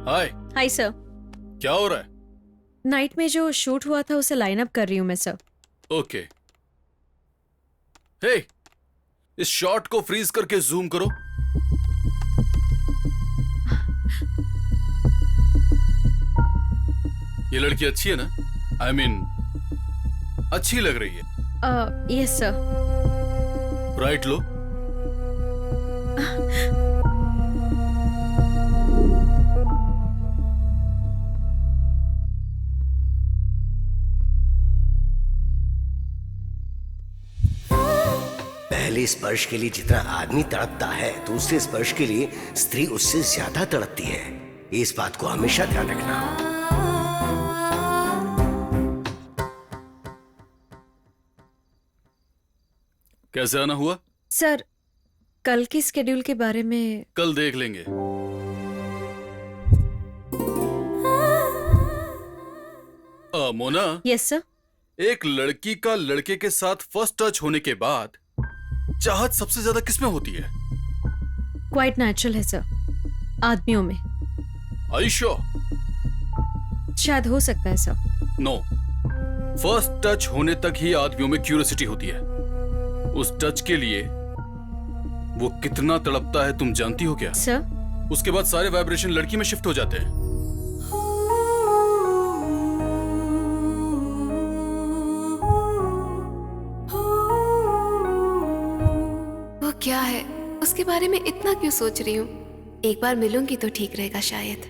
हाय। Hi sir. क्या हो रहा है? नाइट में जो शूट हुआ था उसे लाइन अप कर रही हूँ मैं सर। ओके। हे, इस शॉट को फ्रीज करके जूम करो। ये लड़की अच्छी है ना? आई मीन अच्छी लग रही है। Yes sir. राइट लो। पहले स्पर्श के लिए जितना आदमी तड़पता है, दूसरे स्पर्श के लिए स्त्री उससे ज्यादा तड़पती है। इस बात को हमेशा ध्यान रखना। कैसे आना हुआ? सर कल की स्केड्यूल के बारे में कल देख लेंगे। Mona, yes sir. एक लड़की का लड़के के साथ फर्स्ट टच होने के बाद चाहत सबसे ज्यादा किसमें होती है? क्वाइट नेचुरल है सर, आदमियों में। Are you sure? शायद हो सकता है सर। नो, फर्स्ट टच होने तक ही आदमियों में क्यूरियोसिटी होती है। उस टच के लिए वो कितना तड़पता है तुम जानती हो क्या? सर उसके बाद सारे वाइब्रेशन लड़की में शिफ्ट हो जाते हैं। वो क्या है, उसके बारे में इतना क्यों सोच रही हूँ? एक बार मिलूंगी तो ठीक रहेगा शायद।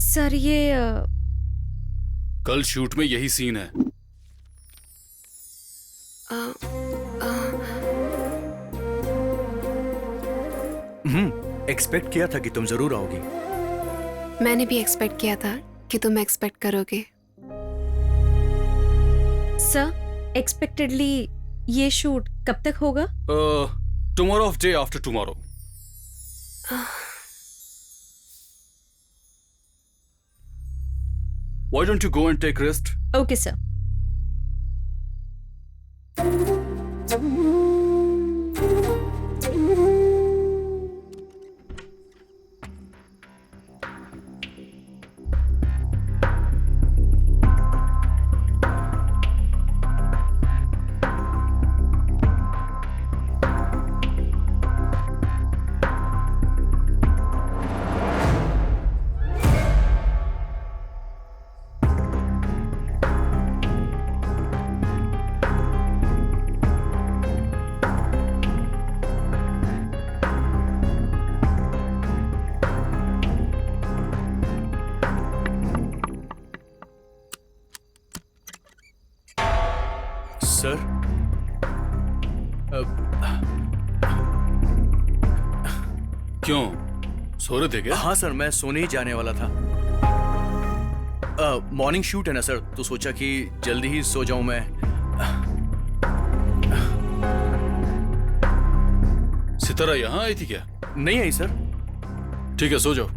सर ये कल शूट में यही सीन है। एक्सपेक्ट किया था कि तुम जरूर आओगी। मैंने भी एक्सपेक्ट किया था कि तुम एक्सपेक्ट करोगे। सर एक्सपेक्टेडली ये शूट कब तक होगा? Tomorrow of day after tomorrow. Why don't you go and take rest? Okay sir. Sir, क्यों, सो रहे थे क्या? हाँ सर, मैं सोने ही जाने वाला था। मॉर्निंग शूट है ना सर, तो सोचा कि जल्दी ही सो जाऊं मैं। सितारा यहाँ आई थी क्या? नहीं आई सर। ठीक है, सो जाओ।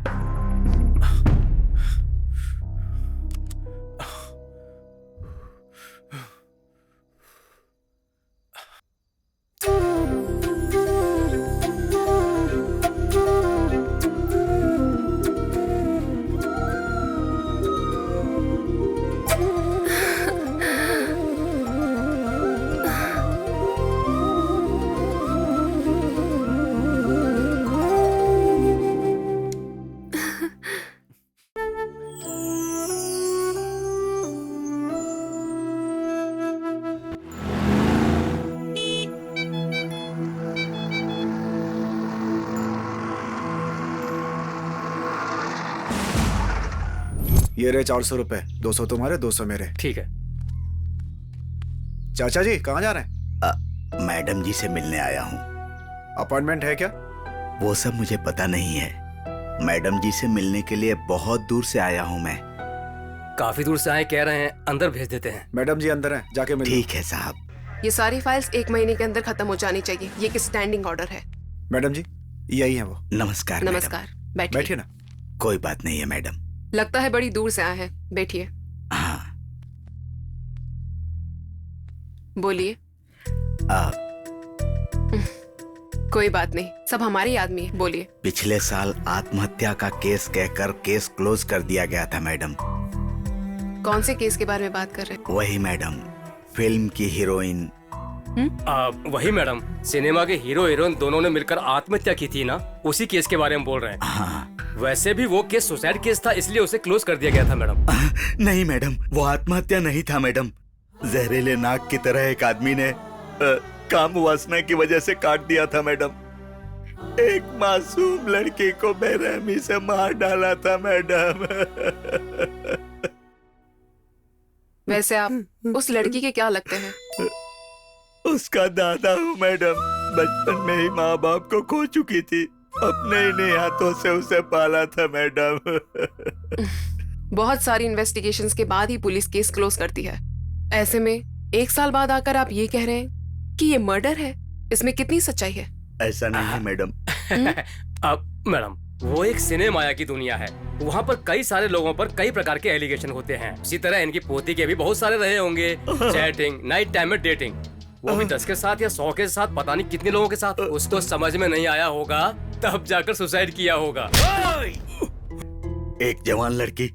ये रहे 400 रुपए, 200 तुम्हारे 200 मेरे। ठीक है। चाचा जी कहाँ जा रहे हैं? मैडम जी से मिलने आया हूँ। अपॉइंटमेंट है क्या? वो सब मुझे पता नहीं है। मैडम जी से मिलने के लिए बहुत दूर से आया हूँ मैं। काफी दूर से आए, कह रहे हैं अंदर भेज देते हैं। मैडम जी अंदर हैं, जाके मिलो। ठीक है साहब। ये सारी फाइल्स 1 महीने के अंदर खत्म हो जानी चाहिए। ये एक स्टैंडिंग ऑर्डर है। मैडम जी यही है वो। नमस्कार। नमस्कार, बैठिए। बैठिए ना। कोई बात नहीं है मैडम। लगता है बड़ी दूर से आए हैं, बैठिए। हाँ। बोलिए। कोई बात नहीं, सब हमारे ही आदमी है। बोलिए। पिछले साल आत्महत्या का केस कहकर केस क्लोज कर दिया गया था मैडम। कौन से केस के बारे में बात कर रहे हैं? वही मैडम, फिल्म की हीरोइन। वही मैडम, सिनेमा के हीरो हीरोइन दोनों ने मिलकर आत्महत्या की थी ना, उसी केस के बारे में बोल रहे हैं। हाँ। वैसे भी वो केस सुसाइड केस था, इसलिए उसे क्लोज कर दिया गया था मैडम। नहीं मैडम, वो आत्महत्या नहीं था मैडम। जहरीले नाग की तरह एक आदमी ने काम वासना की वजह से काट दिया था मैडम। एक मासूम लड़की को बेरहमी से मार डाला था मैडम। वैसे आप उस लड़की के क्या लगते हैं? उसका दादा हूँ मैडम। बचपन में ही माँ बाप को खो चुकी थी, अपने ही हाथों से उसे पाला था मैडम। बहुत सारी इन्वेस्टिगेशंस के बाद ही पुलिस केस क्लोज करती है। ऐसे में 1 साल बाद आकर आप ये कह रहे हैं कि ये मर्डर है, इसमें कितनी सच्चाई है? ऐसा नहीं है मैडम। अब मैडम, वो एक सिनेमाया की दुनिया है, वहाँ पर कई सारे लोगों पर कई प्रकार के एलिगेशन होते हैं। इसी तरह इनकी पोती के भी बहुत सारे रहे होंगे, चैटिंग, नाइट टाइम में डेटिंग, वो भी 10 के साथ या 100 के साथ, पता नहीं कितने लोगों के साथ। उसको समझ में नहीं आया होगा, तब जाकर सुसाइड किया होगा। एक जवान लड़की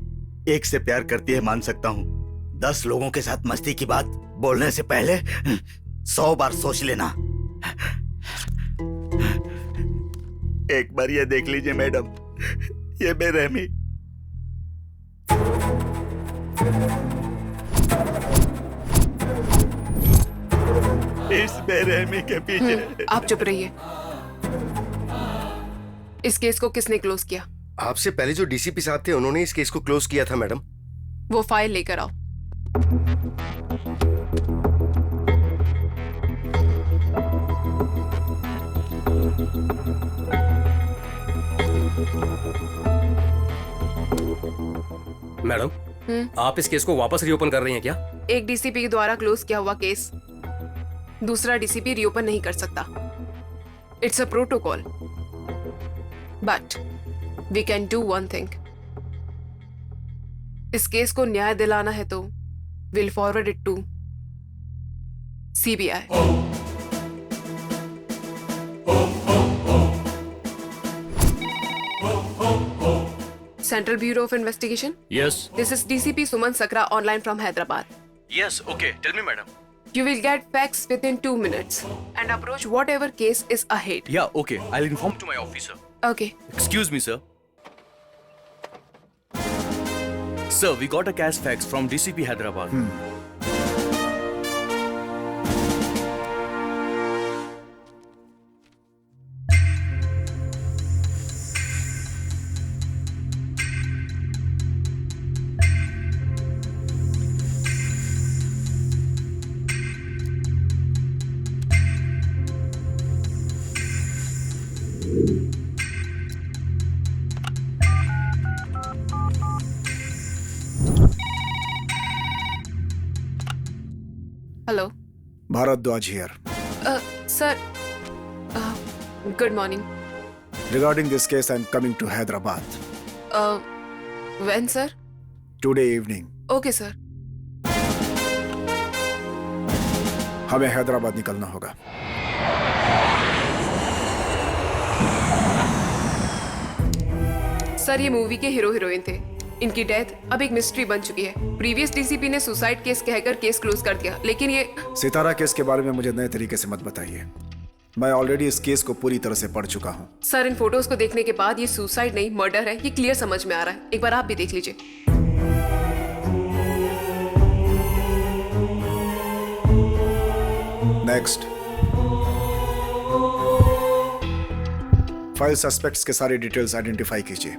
एक से प्यार करती है, मान सकता हूँ। 10 लोगों के साथ मस्ती की बात बोलने से पहले 100 बार सोच लेना। एक बार ये देख लीजिए मैडम, ये बेरहमी। इस बेरहमी के पीछे। आप चुप रहिए। इस केस को किसने क्लोज किया? आपसे पहले जो डीसीपी साहब थे उन्होंने इस केस को क्लोज किया था मैडम। वो फाइल लेकर आओ। मैडम, आप इस केस को वापस रीओपन कर रही हैं क्या? एक डीसीपी के द्वारा क्लोज किया हुआ केस दूसरा डीसीपी रीओपन नहीं कर सकता। It's a protocol, but we can do one thing. इस केस को न्याय दिलाना है तो will forward it to CBI. Central Bureau of Investigation? Yes. This is DCP Suman Sakra online from Hyderabad. Yes, okay. Tell me, madam. You will get facts within 2 minutes and approach whatever case is ahead. Yeah, okay. I'll inform to my officer. Okay. Excuse me, sir. Sir, we got a cash fax from DCP Hyderabad. Hello. Bharadwaj here. Sir. Good morning. Regarding this case, I'm coming to Hyderabad. When, sir? Today evening. Okay, sir. हमें हैदराबाद निकलना होगा। Sir, ये movie के hero heroine थे। इनकी death अब एक mystery बन चुकी है। प्रीवियस डीसीपी ने सुसाइड केस कहकर केस क्लोज कर दिया, लेकिन ये सितारा केस के बारे में मुझे नए तरीके से मत बताइए। मैं ऑलरेडी इस केस को पूरी तरह से पढ़ चुका हूँ। सर, इन फोटोज को देखने के बाद ये सुसाइड नहीं मर्डर है, ये क्लियर समझ में आ रहा है। एक बार आप भी देख लीजिए। नेक्स्ट। फाइल सस्पेक्ट्स के सारे डिटेल्स आइडेंटिफाई कीजिए।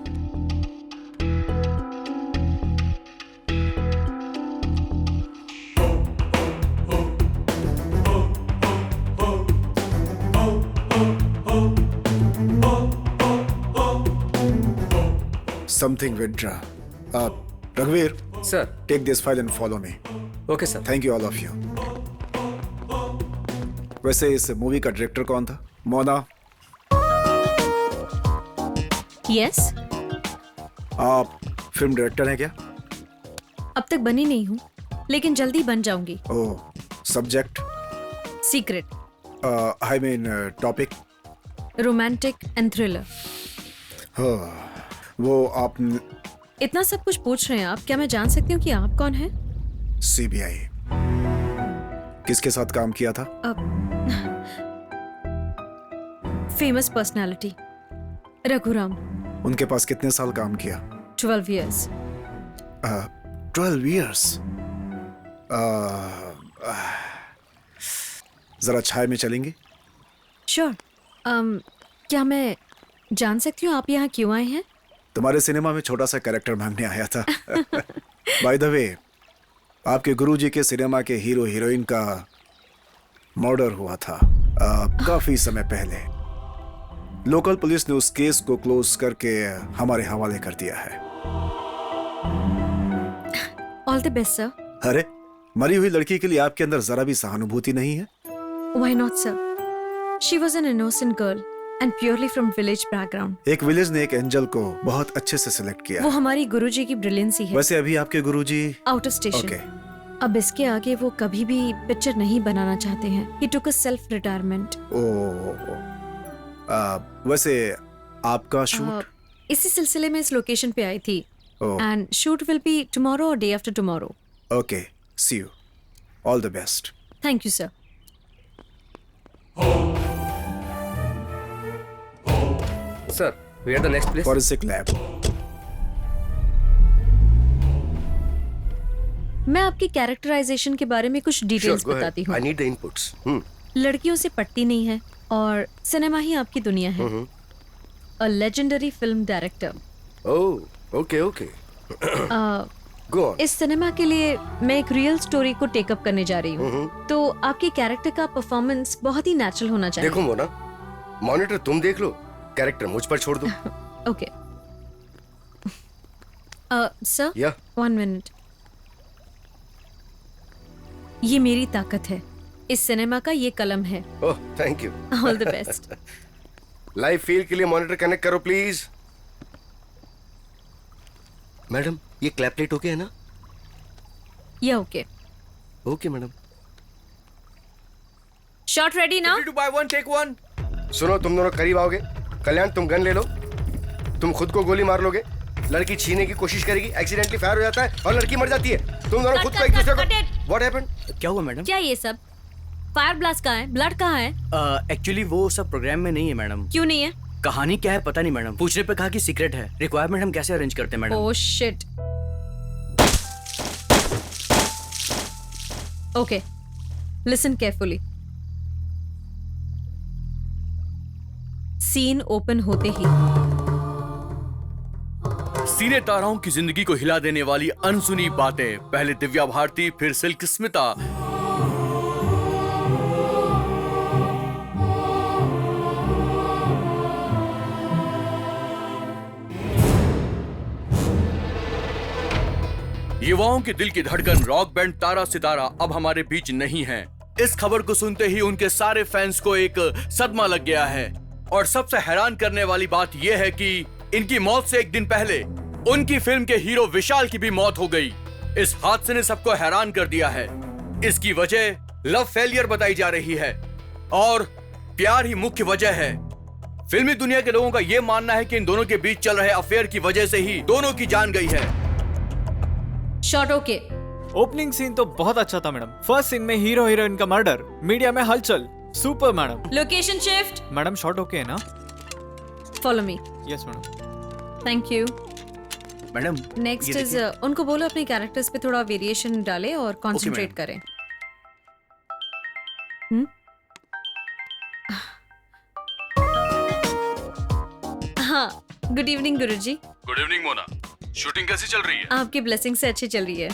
Something Vidra. Raghuveer, Sir. take this file and follow me. Okay, sir. Thank you all of you. वैसे इस मूवी का डायरेक्टर कौन था? मोना? यस। आप फिल्म डायरेक्टर हैं क्या? अब तक बनी नहीं हूँ, लेकिन जल्दी बन जाऊंगी। Oh, subject? Secret. I mean topic? Romantic and thriller. हो, वो आप इतना सब कुछ पूछ रहे हैं आप, क्या मैं जान सकती हूँ कि आप कौन हैं? सीबीआई किसके साथ काम किया था? Famous personality Raghuram. उनके पास कितने साल काम किया? 12 years। 12 years। जरा छाया में चलेंगे? श्योर। क्या मैं जान सकती हूँ आप यहाँ क्यों आए हैं? तुम्हारे सिनेमा में छोटा सा कैरेक्टर मांगने आया था। बाय द वे, आपके गुरुजी के सिनेमा के हीरो हीरोइन का मर्डर हुआ था काफी समय पहले। लोकल पुलिस ने उस केस को क्लोज करके हमारे हवाले कर दिया है। All the best sir. अरे, मरी हुई लड़की के लिए आपके अंदर जरा भी सहानुभूति नहीं है? Why not sir? She was an innocent girl and purely from village background. एक विलेज ने एक एंजल को बहुत अच्छे से सिलेक्ट किया। वो हमारी गुरुजी की ब्रिलियंसी है। वैसे अभी आपके गुरुजी आउट ऑफ स्टेशन। ओके। अब इसके आगे वो कभी भी पिक्चर नहीं बनाना चाहते हैं। ही टुक अ सेल्फ रिटायरमेंट। वैसे आपका शूट? इसी सिलसिले में इस लोकेशन पे आई थी oh, and shoot will be tomorrow और day after tomorrow. Okay, see you, all the best. Thank you sir. Sir, we are the next place. Forensic lab. मैं आपकी कैरेक्टराइजेशन के बारे में कुछ डिटेल्स बताती हूँ। I need the inputs. लड़कियों से पटती नहीं है और सिनेमा ही आपकी दुनिया है। A legendary film director. Oh, okay, okay. Go on. इस सिनेमा के लिए मैं एक रियल स्टोरी को टेकअप करने जा रही हूँ, तो आपके कैरेक्टर का परफॉर्मेंस बहुत ही नेचुरल होना चाहिए। देखो मोना, मॉनिटर तुम देख लो, कैरेक्टर मुझ पर छोड़ दो। ओके सर, या 1 मिनट। ये मेरी ताकत है, इस सिनेमा का ये कलम है। Oh, thank you. All the best. Live feel के लिए मॉनिटर कनेक्ट करो प्लीज। मैडम, ये क्लैपलेट ओके है ना? या okay. Okay madam. Shot ready ना? सुनो, तुम दोनों करीब आओगे। कल्याण, तुम गन ले लो। तुम खुद को गोली मार लोगे। लड़की छीनने की कोशिश करेगी, एक्सीडेंटली फायर हो जाता है और लड़की मर जाती है। तुम दोनों खुद को एक दूसरे को। What happened? क्या हुआ मैडम? क्या ये सब? फायर ब्लास्ट कहाँ है? ब्लड कहाँ है? एक्चुअली वो सब प्रोग्राम में नहीं है मैडम। क्यों नहीं है? कहानी क्या है पता नहीं मैडम। पूछने पे कहा कि सीक्रेट है। रिक्वायरमेंट हम कैसे अरेंज करते हैं madam? Oh shit. Okay, listen carefully. Scene open होते ही सीने ताराओं की जिंदगी को हिला देने वाली अनसुनी बातें। पहले दिव्या भारती, फिर सिल्क स्मिता। युवाओं के दिल की धड़कन रॉक बैंड तारा सितारा अब हमारे बीच नहीं है। इस खबर को सुनते ही उनके सारे फैंस को एक सदमा लग गया है। और सबसे हैरान करने वाली बात यह है कि इनकी मौत से एक दिन पहले उनकी फिल्म के हीरो विशाल की भी मौत हो गई। इस हादसे ने सबको हैरान कर दिया है। इसकी वजह लव फेलियर बताई जा रही है और प्यार ही मुख्य वजह है। फिल्मी दुनिया के लोगों का यह मानना है कि इन दोनों के बीच चल रहे अफेयर की वजह से ही दोनों की जान गई है। Shot okay. ओपनिंग सीन तो बहुत अच्छा था मैडम। फर्स्ट सीन में हीरो हीरोइन का मर्डर, मीडिया में हलचल, super madam. Location shift. Madam shot okay है ना? Follow me. Yes madam. Thank you. Madam next is उनको बोलो अपने कैरेक्टर्स पे थोड़ा वेरिएशन डाले और कंसंट्रेट करें। हाँ, good evening Guruji. Good evening Mona. Shooting कैसी चल रही है? आपकी ब्लेसिंग से अच्छी चल रही है।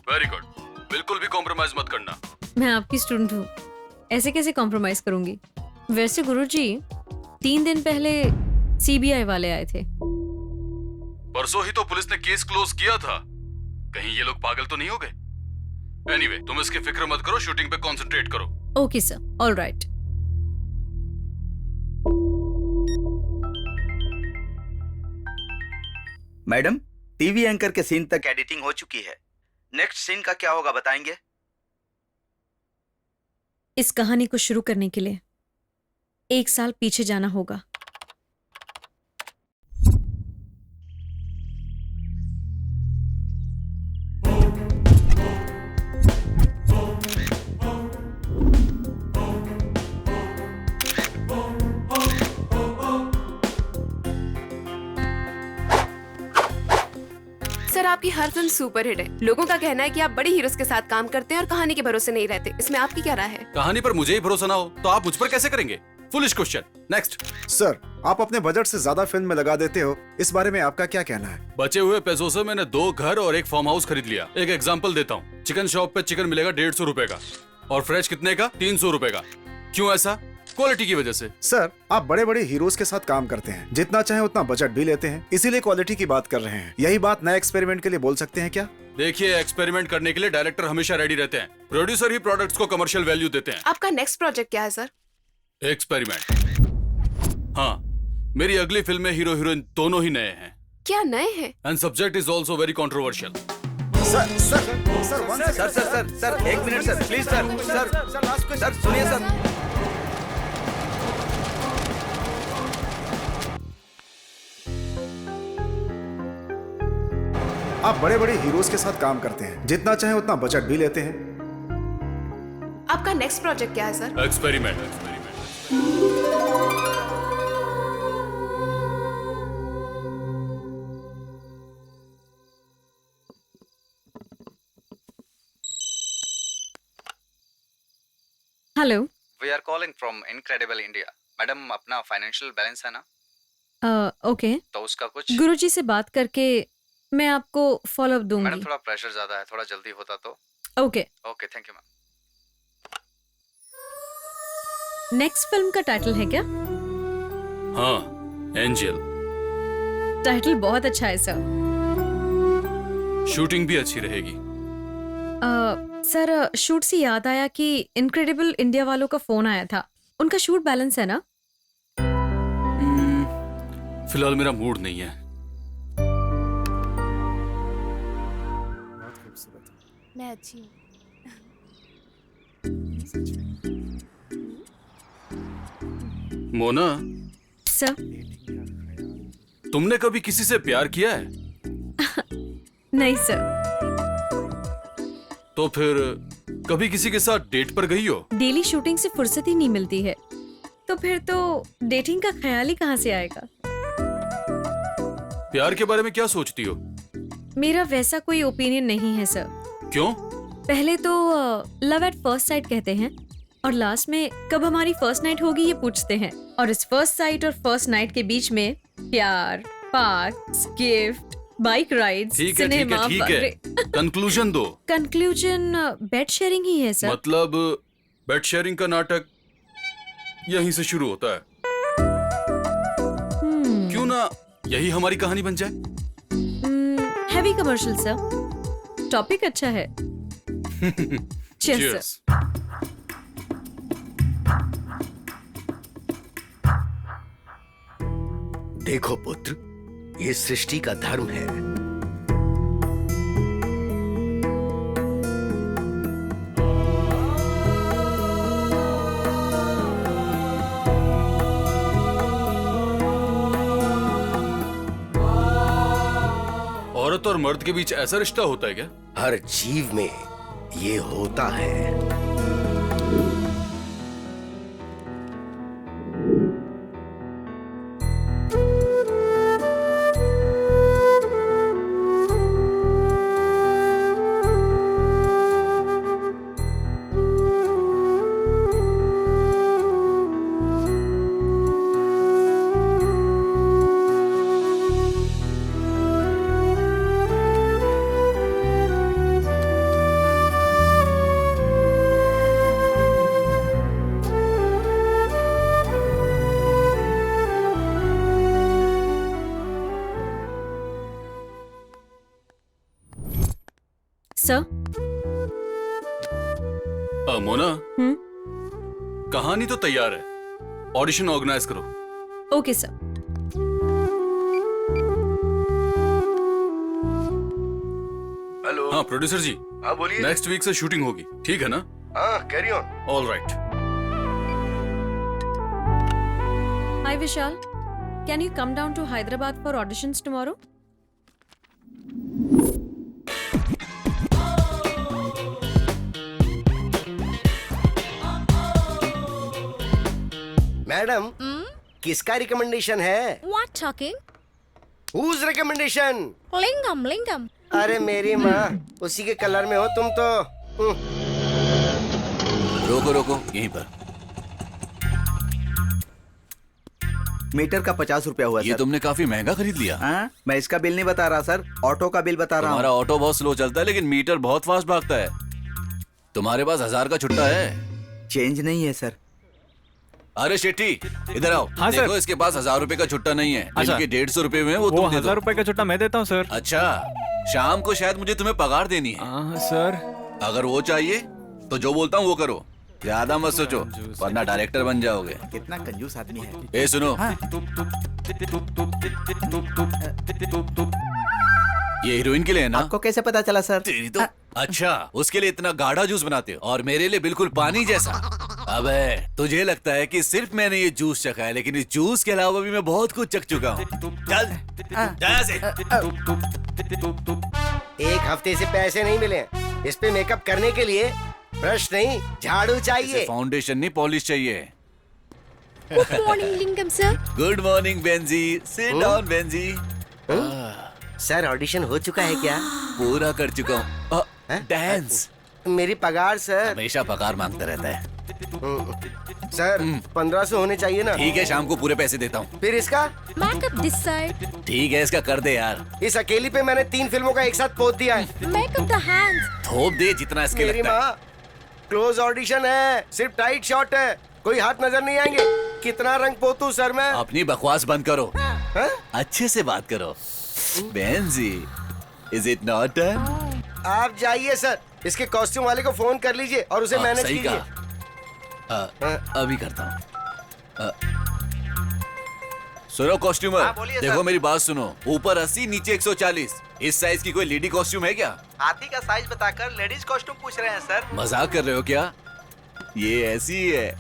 Very good. बिल्कुल भी कॉम्प्रोमाइज मत करना। मैं आपकी स्टूडेंट हूँ, ऐसे कैसे कॉम्प्रोमाइज करूंगी? वैसे गुरुजी, 3 दिन पहले सीबीआई वाले आए थे। परसों ही तो पुलिस ने केस क्लोज किया था। कहीं ये लोग पागल तो नहीं हो गए? एनीवे, तुम इसकी फिक्र मत करो, शूटिंग पे कंसंट्रेट करो। Okay sir, all right. Madam, TV anchor के सीन तक एडिटिंग हो चुकी है। नेक्स्ट सीन का क्या होगा बताएंगे? इस कहानी को शुरू करने के लिए 1 साल पीछे जाना होगा। सर आपकी हर फिल्म सुपर हिट है। लोगों का कहना है कि आप बड़े हीरोज के साथ काम करते हैं और कहानी के भरोसे नहीं रहते। इसमें आपकी क्या राय है? कहानी पर मुझे ही भरोसा ना हो तो आप मुझ पर कैसे करेंगे? Foolish question. नेक्स्ट। सर, आप अपने बजट से ज्यादा फिल्म में लगा देते हो, इस बारे में आपका क्या कहना है? बचे हुए पैसों से मैंने 2 घर और 1 फार्म हाउस खरीद लिया। एक एग्जांपल देता हूँ, चिकन शॉप पे चिकन मिलेगा 150 रुपए का और फ्रेश कितने का? 300 रुपए का। क्यों ऐसा? क्वालिटी की वजह से। सर, आप बड़े बड़े हीरोज के साथ काम करते हैं, जितना चाहे उतना बजट भी लेते हैं, इसीलिए क्वालिटी की बात कर रहे हैं। यही बात नए एक्सपेरिमेंट के लिए बोल सकते हैं क्या? देखिए, एक्सपेरिमेंट करने के लिए डायरेक्टर हमेशा रेडी रहते हैं, प्रोड्यूसर ही प्रोडक्ट्स को कमर्शियल वैल्यू देते हैं। आपका नेक्स्ट प्रोजेक्ट क्या है सर? एक्सपेरिमेंट। हाँ, मेरी अगली फिल्म में हीरो हीरोइन दोनों ही नए हैं। क्या नए हैं? And subject is also very controversial. Sir sir sir one second. Sir sir sir sir एक minute sir, please sir. Sir सुनिए सर। आप बड़े बड़े हीरोज के साथ काम करते हैं, जितना चाहे उतना बजट भी लेते हैं। आपका नेक्स्ट प्रोजेक्ट क्या है sir? Experiment. Hello. We are calling from incredible India. Madam, अपना फाइनेंशियल बैलेंस है ना? ओके। तो उसका कुछ। गुरुजी से बात करके मैं आपको फॉलोअप दूंगी। मैडम, थोड़ा प्रेशर ज्यादा है, थोड़ा जल्दी होता तो। Okay. Okay, thank you ma'am. Next film का टाइटल है क्या? हाँ, एंजल। टाइटल बहुत अच्छा है सर। शूटिंग भी अच्छी रहेगी। सर, शूट से याद आया कि इनक्रेडिबल इंडिया वालों का फोन आया था। उनका शूट बैलेंस है ना? फिलहाल मेरा मूड नहीं है। मैं अच्छी हूँ। मोना, सर। तुमने कभी किसी से प्यार किया है? नहीं सर। तो फिर कभी किसी के साथ डेट पर गई हो? डेली शूटिंग से फुर्सत ही नहीं मिलती है, तो फिर तो डेटिंग का ख्याल ही कहाँ से आएगा? प्यार के बारे में क्या सोचती हो? मेरा वैसा कोई ओपिनियन नहीं है सर। क्यों? पहले तो लव एट फर्स्ट साइट कहते हैं और लास्ट में कब हमारी फर्स्ट नाइट होगी ये पूछते हैं। और इस फर्स्ट साइट और फर्स्ट नाइट के बीच में प्यार, parks, gift, bike rides, cinema. ठीक है। कंक्लूजन दो। कंक्लूजन बेड शेयरिंग ही है सर। मतलब बेड शेयरिंग का नाटक यहीं से शुरू होता है। क्यों ना यही हमारी कहानी बन जाए? Heavy commercial sir. टॉपिक अच्छा है। Cheers, Cheers. देखो पुत्र, ये सृष्टि का धर्म है। औरत और मर्द के बीच ऐसा रिश्ता होता है क्या? हर जीव में ये होता है। सर। मोना, कहानी तो तैयार है, ऑडिशन ऑर्गेनाइज करो। Okay sir. हेलो। हाँ प्रोड्यूसर जी। हाँ बोलिए। नेक्स्ट वीक से शूटिंग होगी, ठीक है ना? हाँ, carry on. All right. Hi Vishal, can you come down to Hyderabad for auditions tomorrow? Madam, किसका रिकमेंडेशन है? What talking? Whose recommendation? Lingam, Lingam. अरे मेरी माँ, उसी के कलर में हो तुम तो। रोको रोको, यहीं पर। मीटर का 50 रुपया हुआ ये सर। तुमने काफी महंगा खरीद लिया। हाँ, मैं इसका बिल नहीं बता रहा सर, ऑटो का बिल बता रहा हमारा हूँ। ऑटो बहुत स्लो चलता है लेकिन मीटर बहुत फास्ट भागता है। तुम्हारे पास 1000 का छुट्टा है? चेंज नहीं है सर। अरे शेट्टी, इधर आओ। हाँ, देखो सर। इसके पास 1000 रुपए का छुट्टा नहीं है। अच्छा। इनके 150 रुपए में वो वो तुम दे 1000 दो। रुपए का छुट्टा मैं देता हूँ सर। अच्छा, शाम को शायद मुझे तुम्हें पगार देनी है। सर। अगर वो चाहिए तो जो बोलता हूँ वो करो, ज्यादा मत सोचो वरना डायरेक्टर बन जाओगे। कितना कंजूस आदमी है। ए सुनो, हाँ। ये हीरोइन के लिए है ना? आपको कैसे पता चला सर? तेरी तो अच्छा, उसके लिए इतना गाढ़ा जूस बनाते हो और मेरे लिए बिल्कुल पानी जैसा। अबे तुझे लगता है कि सिर्फ मैंने ये जूस चखा है, लेकिन इस जूस के अलावा भी मैं बहुत कुछ चख चुका हूँ। चल जा से। एक हफ्ते से पैसे नहीं मिले हैं। इस पे मेकअप करने के लिए ब्रश नहीं, झाड़ू चाहिए। फाउंडेशन नहीं, पॉलिश चाहिए। Good morning Lingam sir. Good morning Benji. Sit down Benji. Sir audition हो चुका है क्या? पूरा कर चुका हूँ। हैं? डांस। मेरी पगार सर। हमेशा पगार मांगता रहता है। सर 1500 होने चाहिए ना? ठीक है, शाम को पूरे पैसे देता हूँ। फिर इसका? Makeup this side. ठीक है, इसका कर दे यार। इस अकेली पे मैंने 3 फिल्मों का एक साथ पोत दिया है। Makeup the hands. थोप दे जितना इसके मेरी लगता है। माँ, क्लोज ऑडिशन है, सिर्फ टाइट शॉट है, कोई हाथ नजर नहीं आएंगे। कितना रंग पोतू सर मैं? अपनी बकवास बंद करो। हैं? अच्छे से बात करो। Benji, is it not done? आप जाइए सर, इसके कॉस्ट्यूम वाले को फोन कर लीजिए और उसे मैनेज सही कीजिए। कहा। अभी करता हूँ। सुनो कॉस्ट्यूमर, हाँ, बोलिए देखो सर। मेरी बात सुनो। ऊपर 80, नीचे 140। इस साइज की कोई लेडी कॉस्ट्यूम है क्या? हाथी का साइज बताकर लेडीज कॉस्ट्यूम पूछ रहे हैं सर। मजाक कर रहे हो क्या? ये ऐसी ही है।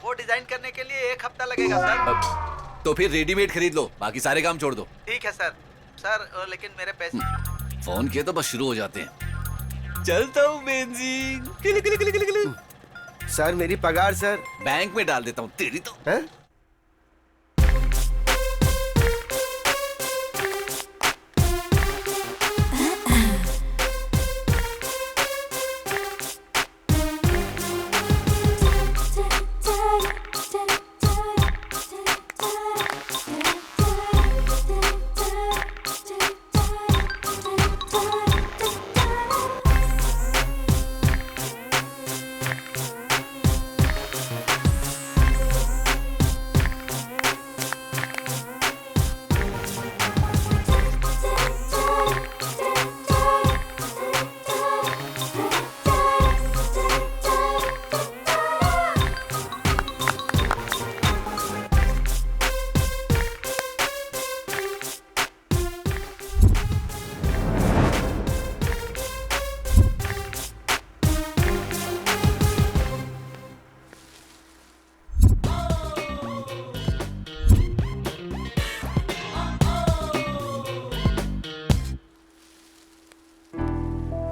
वो डिजाइन करने के लिए 1 हफ्ता लगेगा सर। तो फिर रेडीमेड खरीद लो, बाकी सारे काम छोड़ दो। ठीक है सर। सर लेकिन मेरे पैसे। फोन किया तो बस शुरू हो जाते हैं। चलता हूँ बेंजी। किली किली किली किली किली। सर मेरी पगार सर। बैंक में डाल देता हूँ तेरी तो। हैं?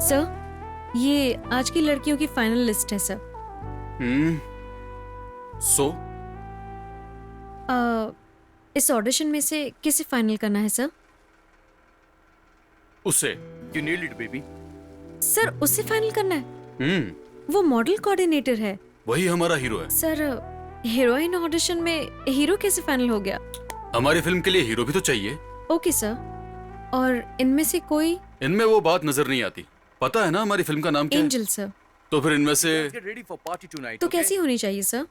सर, ये आज की लड़कियों की फाइनल लिस्ट है सर। सो इस ऑडिशन में से किसे फाइनल करना है सर? उससे। You nailed it, baby. Sir उसे फाइनल करना है? वो मॉडल कोऑर्डिनेटर है। वही हमारा हीरो है। सर हीरोइन ऑडिशन में हीरो कैसे फाइनल हो गया? हमारी फिल्म के लिए हीरो भी तो चाहिए। Okay sir. और इनमें से कोई? इनमें वो बात नजर नहीं आती। पता है ना हमारी फिल्म का नाम क्या है? Angel sir. तो फिर इनमें से तो कैसी होनी चाहिए सर?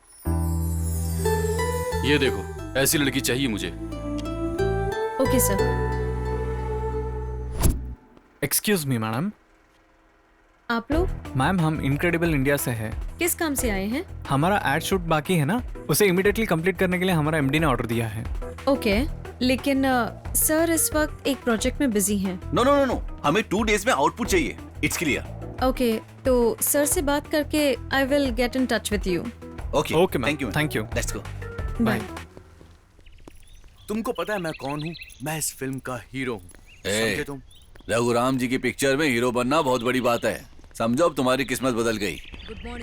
ये देखो, ऐसी लड़की चाहिए मुझे। Okay sir. Excuse me madam. आप लोग? मैम हम इनक्रेडिबल इंडिया से हैं। किस काम से आए हैं? हमारा एड शूट बाकी है ना, उसे इमीडिएटली कंप्लीट करने के लिए हमारा एमडी ने ऑर्डर दिया है। ओके, लेकिन सर इस वक्त एक प्रोजेक्ट में बिजी हैं। नो नो नो नो, हमें 2 डेज में आउटपुट चाहिए। It's clear. ओके, तो सर से बात करके I will get in touch with you. Okay okay ma'am, thank you. Thank you. Let's go. Bye. तुमको पता है मैं कौन हूँ? मैं इस फिल्म का हीरो हूँ। समझे तुम? रघुराम जी की पिक्चर में हीरो बनना बहुत बड़ी बात है। समझो अब तुम्हारी किस्मत बदल गई।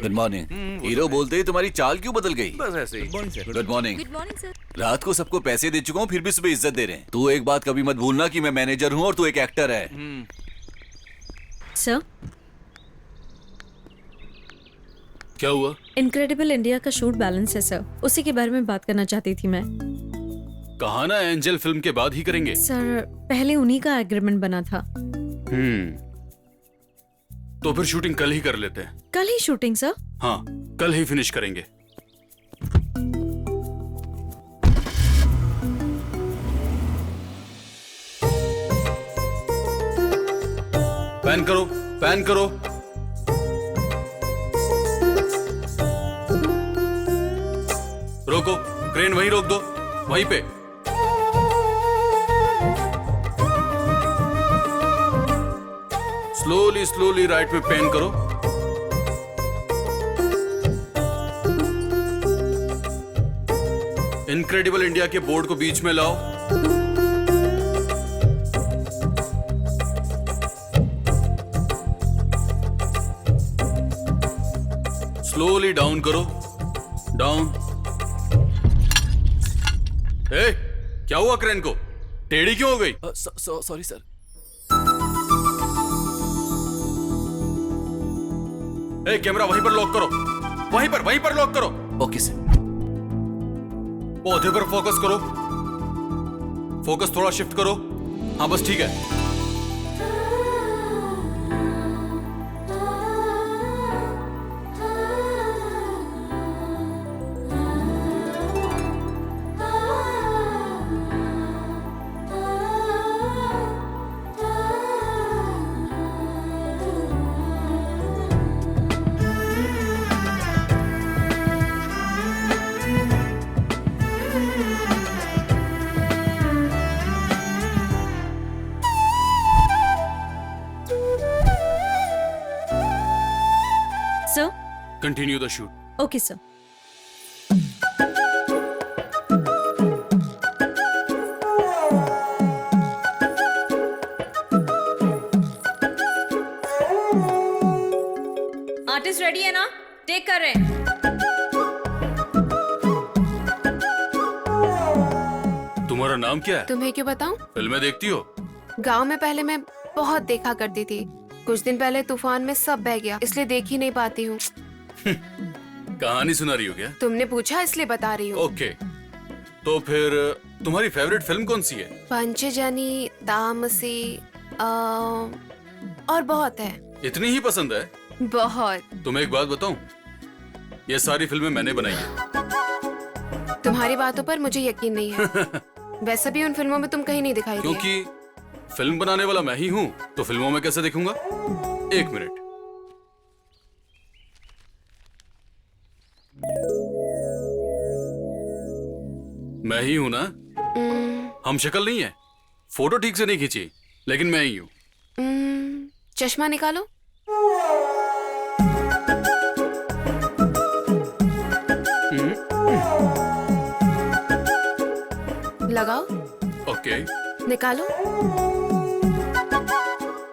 Good morning. हीरो बोलते ही तुम्हारी चाल क्यों बदल गई? बस ऐसे ही। Good morning. Good morning sir. रात को सबको पैसे दे चुका हूँ, फिर भी सुबह इज्जत दे रहे हैं। तू एक बात कभी मत भूलना कि मैं मैनेजर हूँ और तू एक एक्टर है। सर, क्या हुआ? इनक्रेडिबल इंडिया का शूट बैलेंस है सर, उसी के बारे में बात करना चाहती थी मैं। कहा ना एंजल फिल्म के बाद ही करेंगे। सर, पहले उन्हीं का एग्रीमेंट बना था। तो फिर शूटिंग कल ही कर लेते हैं। कल ही शूटिंग सर? हाँ, कल ही फिनिश करेंगे। पैन करो, पैन करो। रोको, क्रेन वहीं रोक दो, वहीं पे। स्लोली स्लोली राइट में पैन करो। इनक्रेडिबल इंडिया के बोर्ड को बीच में लाओ। स्लोली डाउन करो, डाउन। ए, क्या हुआ क्रेन को? टेढ़ी क्यों हो गई? Sorry sir. ए, कैमरा वहीं पर लॉक करो, वहीं पर लॉक करो। Okay sir. पौधे पर फोकस करो, फोकस थोड़ा शिफ्ट करो। हाँ, बस ठीक है। Sir, continue the shoot. Okay sir. Artist ready है ना? टेक कर रहे हैं। तुम्हारा नाम क्या है? तुम्हें क्यों बताऊं? फिल्में देखती हो? गांव में पहले मैं बहुत देखा करती थी। कुछ दिन पहले तूफान में सब बह गया, इसलिए देख ही नहीं पाती हूँ। कहानी सुना रही हो क्या? तुमने पूछा इसलिए बता रही हूँ। ओके, तो फिर तुम्हारी फेवरेट फिल्म कौन सी है? पंचजनी, तामसी, और बहुत है। इतनी ही पसंद है? बहुत। तुम्हें एक बात बताऊं, ये सारी फिल्में मैंने बनाई है। तुम्हारी बातों पर मुझे यकीन नहीं है। वैसे भी उन फिल्मों में तुम कहीं नहीं दिखाई दिए। क्योंकि फिल्म बनाने वाला मैं ही हूं, तो फिल्मों में कैसे दिखूंगा? एक मिनट। मैं ही हूं ना? हम शक्ल नहीं है, फोटो ठीक से नहीं खींची, लेकिन मैं ही हूं। चश्मा निकालो। लगाओ। ओके। निकालो।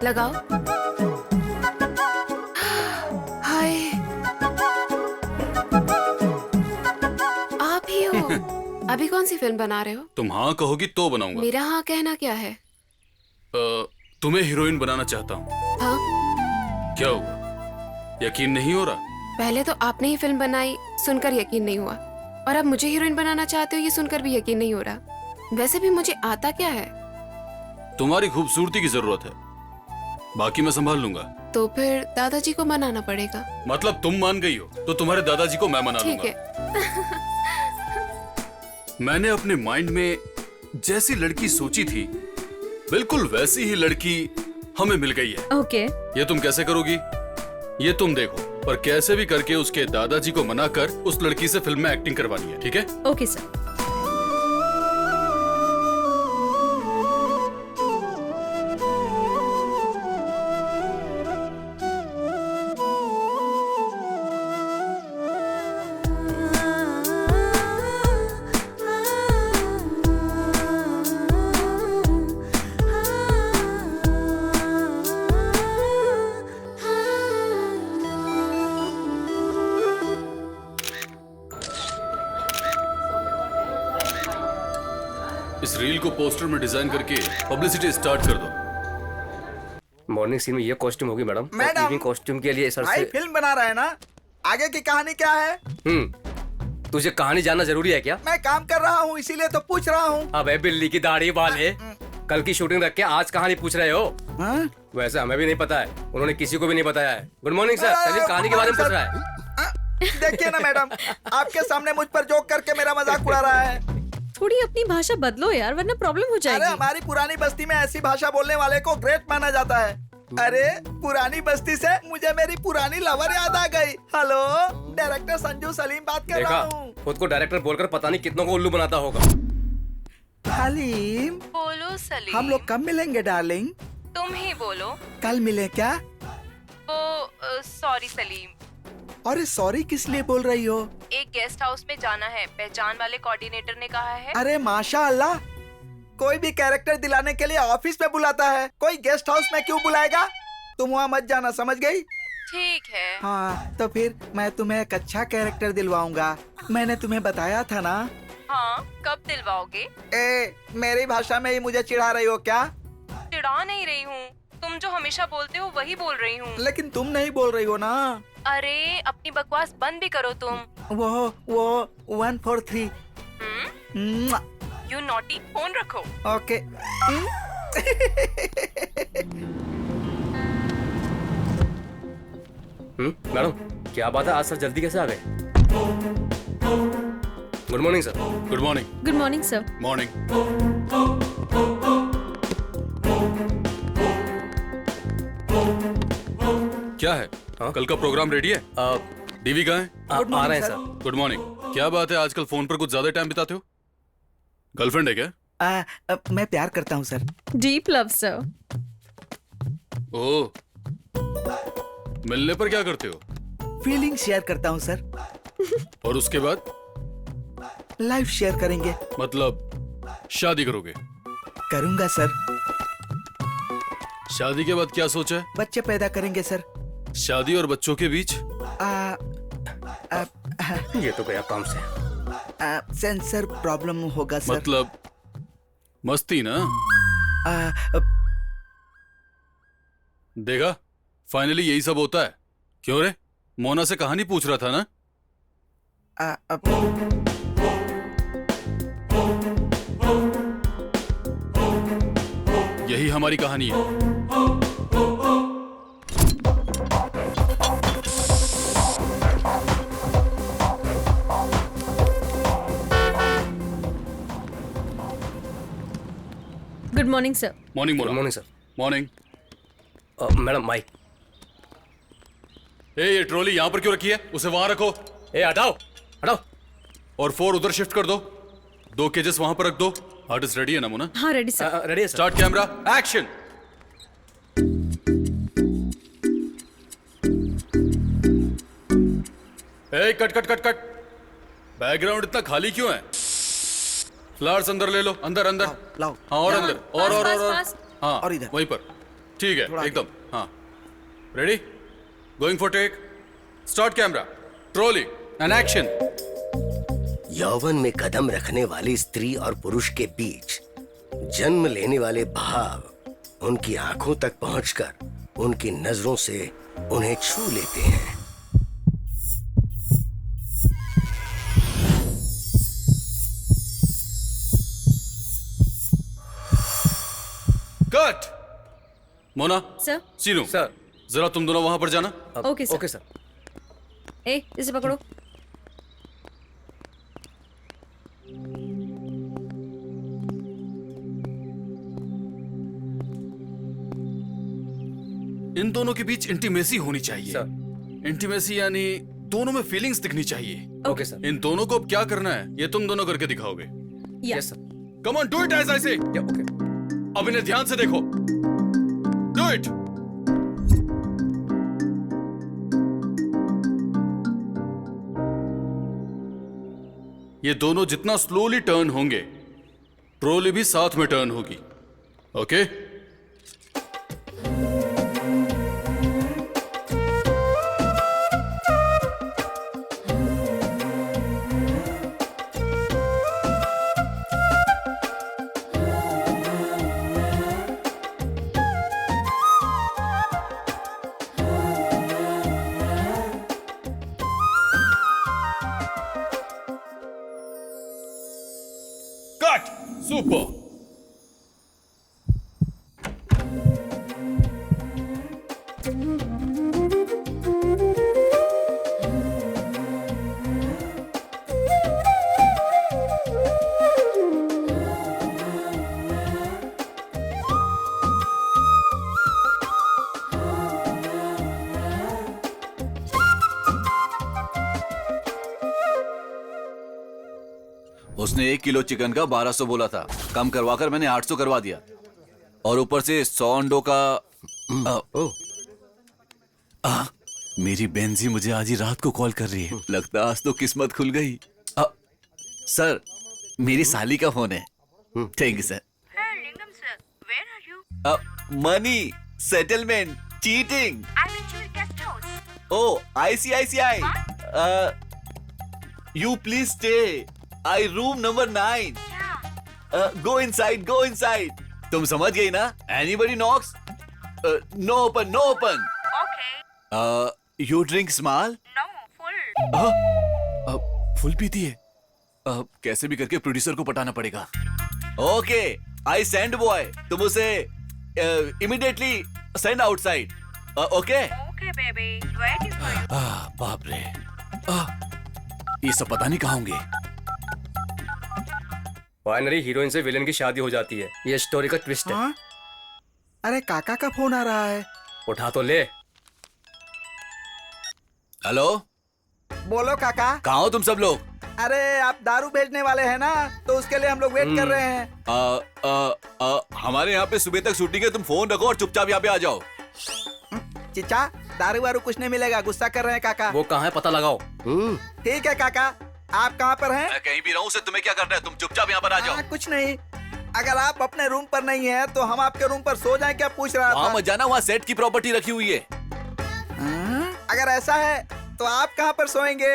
लगाओ। हाय, आप ही हो। अभी कौन सी फिल्म बना रहे हो? तुम हाँ कहोगी तो बनाऊंगा। मेरा हाँ कहना क्या है? तुम्हें हीरोइन बनाना चाहता हूँ। हाँ? क्या हुआ, यकीन नहीं हो रहा? पहले तो आपने ही फिल्म बनाई, सुनकर यकीन नहीं हुआ, और अब मुझे हीरोइन बनाना चाहते हो, ये सुनकर भी यकीन नहीं हो रहा। वैसे भी मुझे आता क्या है? तुम्हारी खूबसूरती की जरूरत है, बाकी मैं संभाल लूंगा। तो फिर दादाजी को मनाना पड़ेगा। मतलब तुम मान गई हो तो तुम्हारे दादाजी को मैं मना ठीक लूंगा। है। मैंने अपने माइंड में जैसी लड़की सोची थी, बिल्कुल वैसी ही लड़की हमें मिल गई है। ओके। ये तुम कैसे करोगी, ये तुम देखो, पर कैसे भी करके उसके दादाजी को मनाकर उस लड़की से फिल्म में एक्टिंग करवानी है, ठीक है? Okay sir. इस रील को पोस्टर में डिजाइन करके पब्लिसिटी स्टार्ट कर दो। मॉर्निंग सीन में ये कॉस्ट्यूम होगी मैडम। मैडम! इवनिंग कॉस्ट्यूम के लिए सर भाई से। फिल्म बना रहा है ना, आगे की कहानी क्या है? तुझे कहानी जानना जरूरी है क्या? मैं काम कर रहा हूँ इसीलिए तो पूछ रहा हूँ। अबे बिल्ली की दाढ़ी वाले, कल की शूटिंग रख के आज कहानी पूछ रहे हो? हाँ? वैसे हमें भी नहीं पता है, उन्होंने किसी को भी नहीं बताया है। गुड मॉर्निंग सर, चलिए कहानी के बारे में पूछ रहा है। देखिए ना मैडम, आपके सामने मुझ पर जोक करके मेरा मजाक उड़ा रहा है। थोड़ी अपनी भाषा बदलो यार, वरना प्रॉब्लम हो अरे जाएगी। हमारी पुरानी बस्ती में ऐसी भाषा बोलने वाले को ग्रेट माना जाता है। अरे पुरानी बस्ती से मुझे मेरी पुरानी लवर याद आ गई। हेलो, डायरेक्टर संजू सलीम बात कर रहा देखा, हूँ। खुद को डायरेक्टर बोलकर पता नहीं कितनों को उल्लू बनाता होगा। हलीम, बोलो सलीम। हम लोग कब मिलेंगे डार्लिंग? तुम ही बोलो। कल मिले क्या? वो सॉरी सलीम, अरे सॉरी किस लिए बोल रही हो? एक गेस्ट हाउस में जाना है, पहचान वाले कोऑर्डिनेटर ने कहा है। अरे माशाअल्लाह, कोई भी कैरेक्टर दिलाने के लिए ऑफिस में बुलाता है, कोई गेस्ट हाउस में क्यों बुलाएगा? तुम वहाँ मत जाना, समझ गई? ठीक है। हाँ तो फिर मैं तुम्हें एक अच्छा कैरेक्टर दिलवाऊंगा। मैंने तुम्हें बताया था ना। हाँ, कब दिलवाओगे? मेरी भाषा में ही मुझे चिढ़ा रही हो क्या? चिढ़ा नहीं रही हूँ, तुम जो हमेशा बोलते हो वही बोल रही हूँ। लेकिन तुम नहीं बोल रही हो ना। अरे अपनी बकवास बंद भी करो तुम। वो 143। यू नॉटी, फोन रखो। ओके। मैडम क्या बात है, आज सर जल्दी कैसे आ गए? Good morning sir. Good morning. Good morning sir. Morning. क्या है? हाँ? कल का प्रोग्राम रेडी है? डीवी कहाँ है? आ रहे हैं सर। Good morning. क्या बात है, आजकल फोन पर कुछ ज्यादा टाइम बिताते हो? गर्लफ्रेंड है क्या? मैं प्यार करता हूँ sir. Deep love sir. Oh, मिलने पर क्या करते हो? फीलिंग शेयर करता हूँ सर। और उसके बाद? लाइफ शेयर करेंगे। मतलब शादी करोगे? करूंगा सर। शादी के बाद क्या सोचा है? बच्चे पैदा करेंगे सर। शादी और बच्चों के बीच? ये तो गया काम से। सेंसर प्रॉब्लम होगा सर। मतलब मस्ती ना? देखा, फाइनली यही सब होता है। क्यों रे, मोना से कहानी पूछ रहा था ना? यही हमारी कहानी है। Good morning sir. Morning good Mona. Morning sir. Morning. Madam mic. ये ट्रॉली यहाँ पर क्यों रखी है? उसे वहां रखो। हटाओ हटाओ। और 4 उधर शिफ्ट कर दो। 2 केजेस वहां पर रख दो। आर्टिस्ट रेडी है ना मोना? हाँ रेडी सर। रेडी है sir. Start camera, action. Cut cut cut cut. Background इतना खाली क्यों है? फ्लावर्स अंदर ले लो, अंदर अंदर। लाओ। हाँ और अंदर, और पास। हाँ और इधर। वहीं पर। ठीक है, एकदम। हाँ ready, going for take, start camera, trolley and action. यौवन में कदम रखने वाली स्त्री और पुरुष के बीच जन्म लेने वाले भाव उनकी आंखों तक पहुंचकर उनकी नजरों से उन्हें छू लेते हैं। Cut. Mona, sir. Seenu sir. जरा तुम दोनों वहां पर जाना। Okay sir. Okay sir. ए, इसे पकड़ो। इन दोनों के बीच इंटीमेसी होनी चाहिए। सर। इंटीमेसी यानी दोनों में फीलिंग्स दिखनी चाहिए। Okay sir. इन दोनों को अब क्या करना है ये तुम दोनों करके दिखाओगे। Yes sir. Come on, do it as I say. Okay. अब इन्हें ध्यान से देखो। Do it. ये दोनों जितना स्लोली टर्न होंगे, ट्रॉली भी साथ में टर्न होगी। ओके? सुपर। उसने 1 किलो चिकन का 1200 बोला था, कम करवाकर मैंने 800 करवा दिया, और ऊपर से 100 अंडों का मेरी बेंजी मुझे आज ही रात को कॉल कर रही है। लगता आज तो किस्मत खुल गई। सर, मेरी साली का फोन है। Thank you sir. Money, settlement, cheating. Oh, ICICI। You please stay. I room number 9. Go inside, go inside. तुम समझ गई ना? Anybody knocks? No open, no open. Okay. You drink small? No, full. Full पीती है? कैसे भी करके producer को पटाना पड़ेगा। Okay, I send boy. तुम उसे immediately send outside. Okay? Okay, baby. Waiting for you. बाप रे। ये सब पता नहीं कहाँ होंगे। फाइनली हीरोइन से विलेन की शादी हो जाती है। ये स्टोरी का ट्विस्ट है। हाँ? अरे काका का फोन आ रहा है। उठा तो ले। हेलो, बोलो काका। कहाँ हो तुम सब लोग? अरे आप दारू भेजने वाले हैं ना, तो उसके लिए हम लोग वेट कर रहे हैं। हमारे यहाँ पे सुबह तक शूटिंग है, तुम फोन रखो और चुपचाप यहाँ पे आ जाओ। चिचा, दारू वारू कुछ नहीं मिलेगा, गुस्सा कर रहे हैं काका। वो कहाँ है पता लगाओ। ठीक है काका, आप कहाँ पर हैं? मैं कहीं भी रहूं, से तुम्हें क्या करना है? तुम चुपचाप यहाँ पर आ जाओ। कुछ नहीं, अगर आप अपने रूम पर नहीं है तो हम आपके रूम पर सो जाएं क्या पूछ रहा था। वहाँ मत जाना, वहाँ सेट की प्रॉपर्टी रखी हुई है। अगर ऐसा है तो आप कहाँ पर सोएंगे?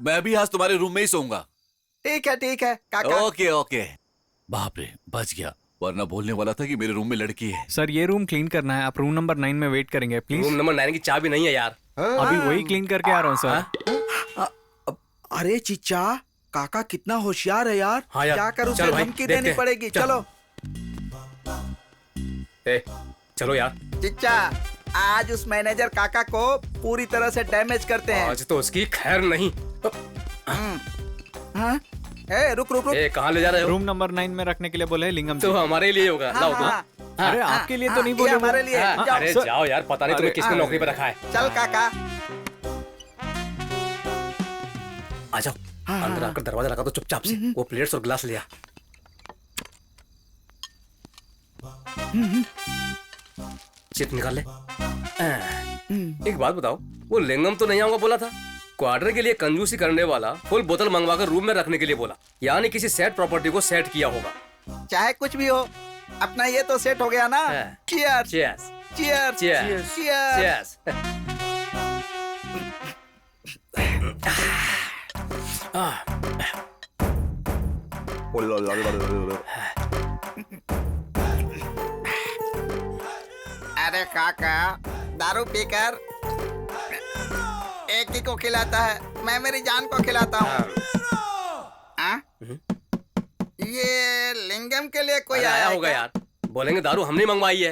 मैं भी आज तुम्हारे रूम में ही सोऊंगा। ठीक है काका। Okay okay. बाप रे, बच गया, वरना बोलने वाला था कि मेरे रूम में लड़की है। सर, ये रूम क्लीन करना है, आप रूम नंबर 9 में वेट करेंगे प्लीज। रूम नंबर 9 की चाबी नहीं है यार। अभी वही क्लीन करके आ रहा हूँ सर। अरे चिच्चा, काका कितना होशियार है यार। हाँ यार, जाकर उसे चल भाई, धमकी देखते देनी हैं। पड़ेगी। चल। चलो चलो यार। चिच्चा, आज उस मैनेजर काका को पूरी तरह से डैमेज करते हैं। आज तो उसकी खैर नहीं। हाँ? रुक। कहाँ ले जा रहे हो? रूम नंबर 9 में रखने के लिए बोले लिंगम तो हमारे लिए होगा। लाओ तो। अरे आपके लिए तो नहीं बोले, हमारे लिए। अरे जाओ यार, पता नहीं तुम्हें किसने नौकरी पर रखा है। चल काका। आ जाओ, अंदर आकर दरवाजा लगा दो चुपचाप से। वो प्लेट्स और गिलास लिया। चिप निकाल ले। एक बात बताओ, वो लिंगम तो नहीं आऊंगा बोला था? क्वार्टर के लिए कंजूसी करने वाला फुल बोतल मंगवाकर रूम में रखने के लिए बोला, यानी किसी सेट प्रॉपर्टी को सेट किया होगा। चाहे कुछ भी हो, अपना ये तो सेट हो गया ना। Cheers cheers cheers cheers cheers. अरे काका, दारू पीकर एक ही को खिलाता है, मैं मेरी जान को खिलाता हूँ। ये लिंगम के लिए कोई आया होगा यार। बोलेंगे दारू हमने मंगवाई है।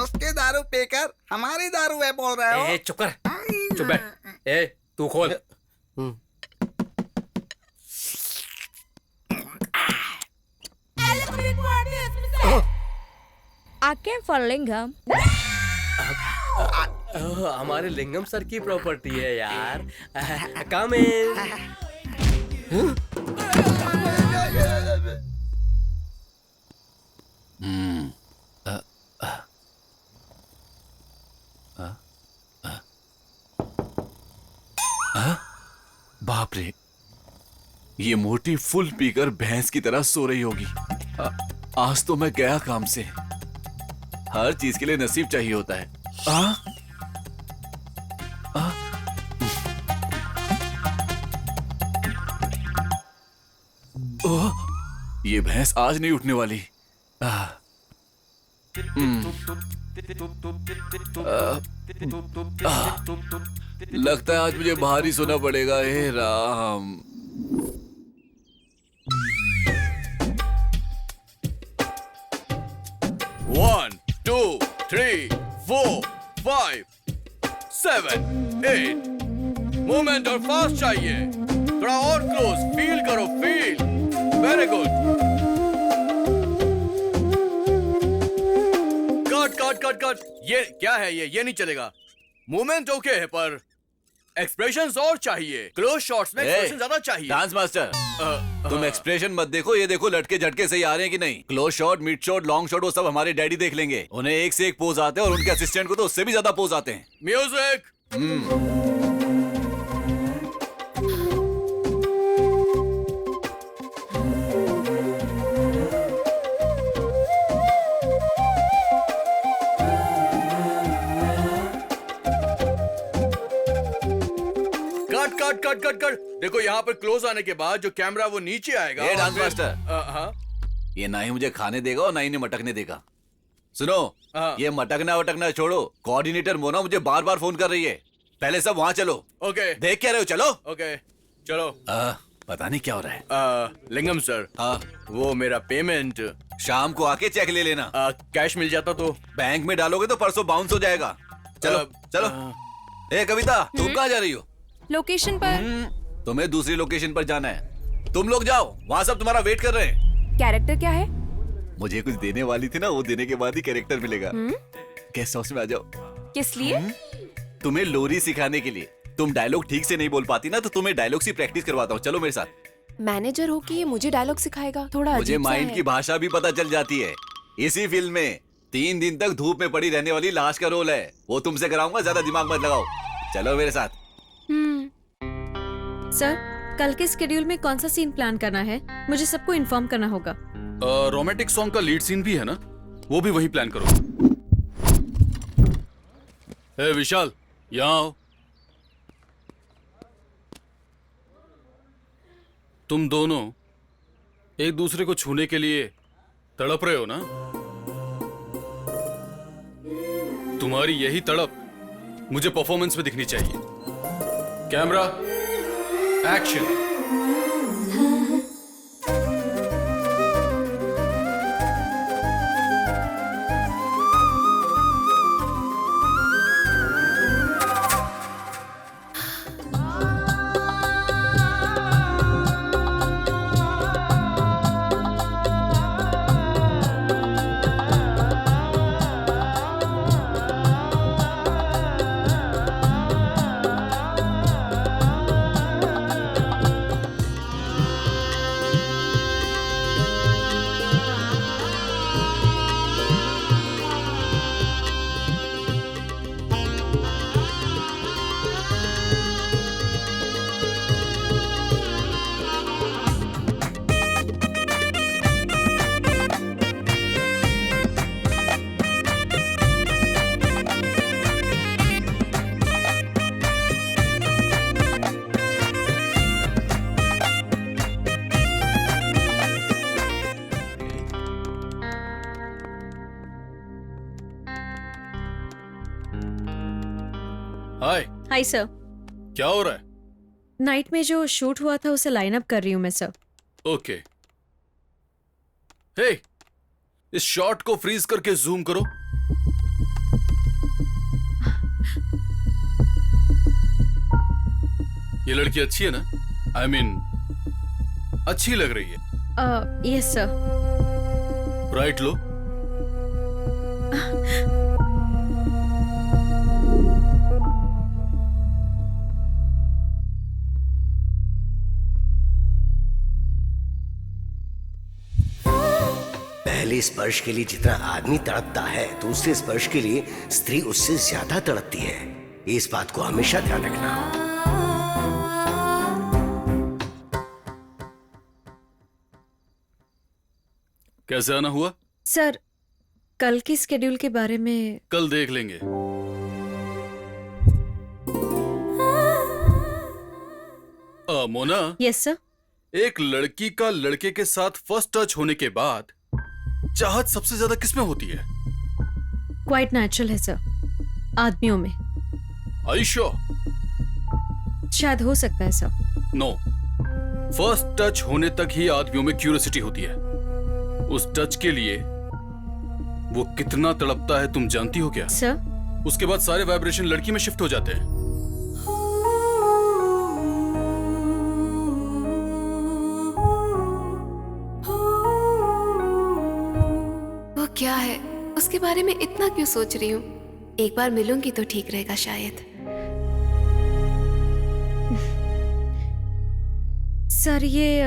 उसके दारू पीकर हमारी दारू है बोल रहे हो? चुप कर, चुप बैठ। तू खोल। I came for Lingam. हमारे लिंगम सर की प्रॉपर्टी है यार। कम इन। बाप रे, ये मोटी फुल पीकर भैंस की तरह सो रही होगी। आज तो मैं गया काम से। हर चीज के लिए नसीब चाहिए होता है। ओह, ये भैंस आज नहीं उठने वाली। लगता है आज मुझे बाहर ही सोना पड़ेगा। हे राम। 2, 3, 4, 5, 7, 8. मूवमेंट और फास्ट चाहिए, थोड़ा और क्लोज, फील करो, feel. Very good. Cut cut cut cut. ये क्या है? ये नहीं चलेगा। मूवमेंट ओके है पर एक्सप्रेशंस और चाहिए। क्लोज शॉट्स में एक्सप्रेशन ज्यादा चाहिए। डांस मास्टर, तुम एक्सप्रेशन मत देखो, ये देखो लटके झटके सही आ रहे हैं कि नहीं। Close shot, mid shot, long shot वो सब हमारे डैडी देख लेंगे। उन्हें एक से एक पोज आते हैं और उनके असिस्टेंट को तो उससे भी ज्यादा पोज आते हैं। Music. Cut cut cut cut. देखो यहाँ पर क्लोज आने के बाद जो कैमरा वो नीचे आएगा। ये डांस मास्टर, हाँ, ये ना ही मुझे खाने देगा और ना ही इन्हें मटकने देगा। सुनो, ये मटकना वटकना छोड़ो। कोऑर्डिनेटर मोना मुझे बार बार फोन कर रही है। पहले सब वहाँ चलो। ओके। देख क्या रहे हो? चलो। ओके चलो। पता नहीं क्या हो रहा है। लिंगम सर, वो मेरा पेमेंट शाम को आके चेक ले लेना। कैश मिल जाता तो। बैंक में डालोगे तो परसों बाउंस हो जाएगा। चलो चलो। ए कविता, तुम कहाँ जा रही हो? लोकेशन पर। तुम्हें दूसरी लोकेशन पर जाना है। तुम लोग जाओ, वहाँ सब तुम्हारा वेट कर रहे हैं। कैरेक्टर क्या है? मुझे कुछ देने वाली थी ना, वो देने के बाद ही कैरेक्टर मिलेगा। गेस्ट हाउस में आ जाओ। किस लिए? तुम्हें लोरी सिखाने के लिए। तुम डायलॉग ठीक से नहीं बोल पाती ना, तो तुम्हें डायलॉग की प्रैक्टिस करवाता हूँ। चलो मेरे साथ। मैनेजर हो कि ये मुझे डायलॉग सिखाएगा? थोड़ा मुझे माइंड की भाषा भी पता चल जाती है। इसी फिल्म में 3 दिन तक धूप में पड़ी रहने वाली लाश का रोल है, वो तुमसे कराऊंगा। ज्यादा दिमाग मत लगाओ। चलो मेरे साथ। सर, कल के स्केड्यूल में कौन सा सीन प्लान करना है? मुझे सबको इन्फॉर्म करना होगा। रोमांटिक सॉन्ग का लीड सीन भी है ना, वो भी वही प्लान करो। ए विशाल, यहाँ आओ। तुम दोनों एक दूसरे को छूने के लिए तड़प रहे हो ना? तुम्हारी यही तड़प मुझे परफॉर्मेंस में दिखनी चाहिए। Camera action. Hi. Hi sir. क्या हो रहा है? नाइट में जो शूट हुआ था उसे लाइन अप कर रही हूँ मैं सर। ओके। हे, इस शॉट को फ्रीज करके जूम करो। ये लड़की अच्छी है ना? I mean, अच्छी लग रही है। Yes sir. राइट लो। पहले स्पर्श के लिए जितना आदमी तड़पता है, दूसरे स्पर्श के लिए स्त्री उससे ज्यादा तड़पती है। इस बात को हमेशा ध्यान रखना। कैसे आना हुआ? सर, कल की स्केड्यूल के बारे में कल देख लेंगे। मोना। Yes sir. एक लड़की का लड़के के साथ फर्स्ट टच होने के बाद चाहत सबसे ज्यादा किसमें होती है? क्वाइट नेचुरल है सर, आदमियों में। Are you sure? शायद हो सकता है सर। नो, फर्स्ट टच होने तक ही आदमियों में क्यूरियोसिटी होती है। उस टच के लिए वो कितना तड़पता है तुम जानती हो क्या? सर उसके बाद सारे वाइब्रेशन लड़की में शिफ्ट हो जाते हैं। वो क्या है, उसके बारे में इतना क्यों सोच रही हूँ? एक बार मिलूंगी तो ठीक रहेगा शायद। सर ये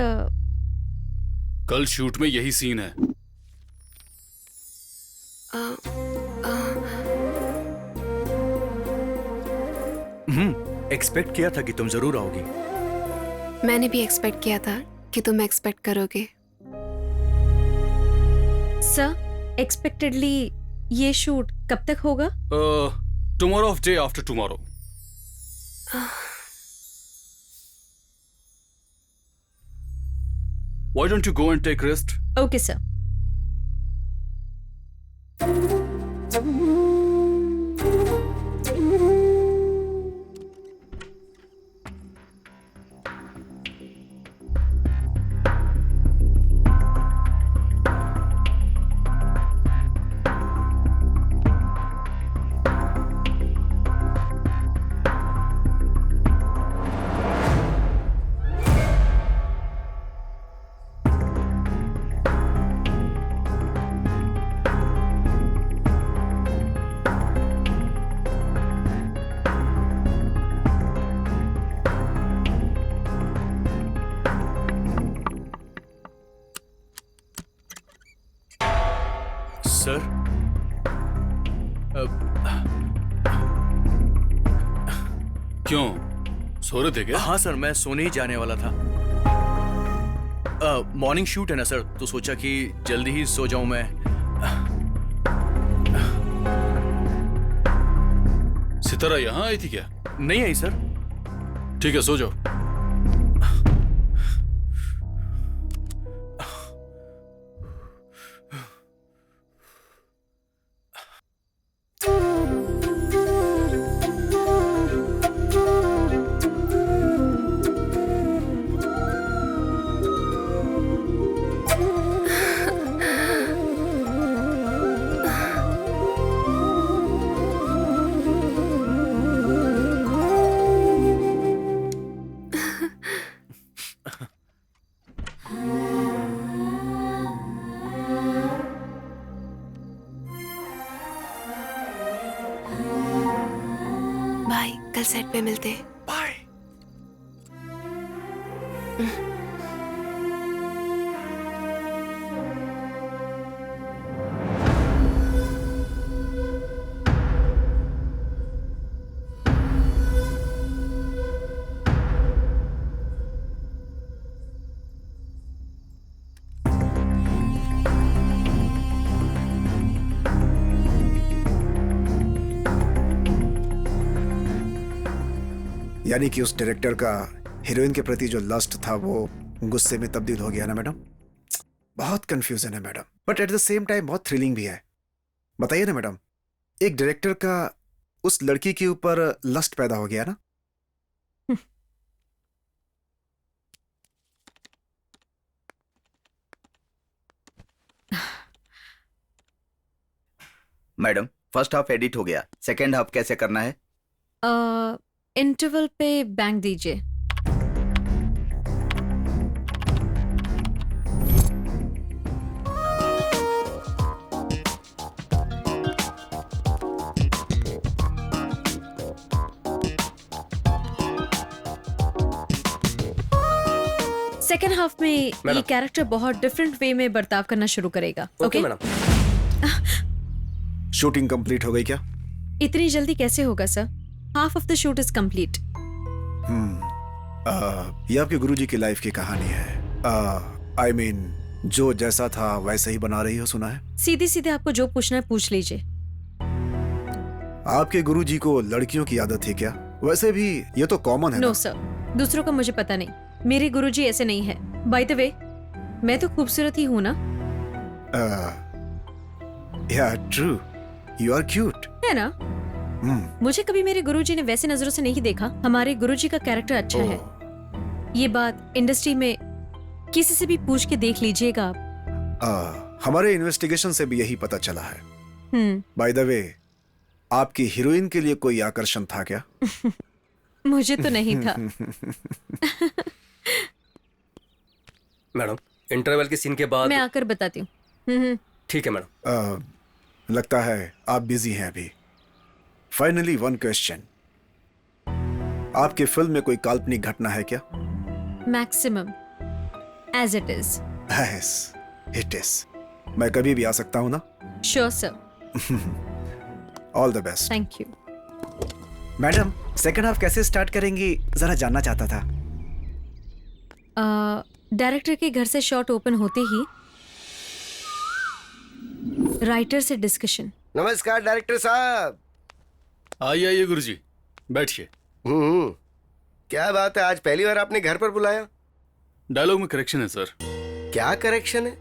कल शूट में यही सीन है। एक्सपेक्ट किया था कि तुम जरूर आओगी। मैंने भी एक्सपेक्ट किया था कि तुम एक्सपेक्ट करोगे। सर एक्सपेक्टेडली ये शूट कब तक होगा? Tomorrow of day after tomorrow. Why don't you go and take rest? Okay, sir. Sir क्यों सो रहे थे क्या? हाँ सर, मैं सोने ही जाने वाला था। मॉर्निंग शूट है ना सर, तो सोचा कि जल्दी ही सो जाऊं मैं। सितारा यहाँ आई थी क्या? नहीं आई सर। ठीक है, सो जाओ। बाय, कल सेट पे मिलते हैं। बाय। यानी कि उस डायरेक्टर का हीरोइन के प्रति जो लस्ट था वो गुस्से में तब्दील हो गया ना मैडम? बहुत कंफ्यूजन है madam, but at the same time बहुत थ्रिलिंग भी है। बताइए ना मैडम, एक डायरेक्टर का उस लड़की के ऊपर लस्ट पैदा हो गया ना? मैडम, फर्स्ट हाफ एडिट हो गया, सेकेंड हाफ कैसे करना है? इंटरवल पे बैंक दीजिए। सेकेंड हाफ में ये कैरेक्टर बहुत डिफरेंट वे में बर्ताव करना शुरू करेगा। Okay madam. शूटिंग कंप्लीट हो गई क्या? इतनी जल्दी कैसे होगा sir? Half of the shoot is complete. ये आपके गुरुजी की लाइफ की कहानी है। I mean, जो जैसा था वैसा ही बना रही हो, सुना है। सीधे सीधे आपको जो पूछना है पूछ लीजिए। आपके गुरुजी को लड़कियों की आदत है क्या? वैसे भी ये तो कॉमन है। नो सर, दूसरों का मुझे पता नहीं। मेरे गुरुजी ऐसे नहीं है। बाय द वे, मैं तो खूबसूरत ही हूँ ना? ट्रू, यू आर क्यूट है ना? मुझे कभी मेरे गुरुजी ने वैसे नजरों से नहीं देखा। हमारे गुरुजी का कैरेक्टर अच्छा है। ये बात इंडस्ट्री में किसी से भी पूछ के देख लीजिएगा आप। हमारे इन्वेस्टिगेशन से भी यही पता चला है। बाय द वे, आपकी हीरोइन के लिए कोई आकर्षण था क्या? मुझे तो नहीं था। मैडम, इंटरवल के सीन के बाद मैं आकर बताती हूँ। ठीक है मैडम। लगता है आप बिजी हैं अभी। फाइनली वन क्वेश्चन, आपकी फिल्म में कोई काल्पनिक घटना है क्या? Maximum age it is. Yes, it is. मैं कभी भी आ सकता हूँ ना? Sure sir. All the best. Thank you. Madam, second half कैसे स्टार्ट करेंगी जरा जानना चाहता था। डायरेक्टर के घर से शॉट ओपन होते ही राइटर से डिस्कशन। नमस्कार डायरेक्टर साहब। आइए आइए गुरुजी, बैठिए। क्या बात है, आज पहली बार आपने घर पर बुलाया? डायलॉग में करेक्शन है सर। क्या करेक्शन है?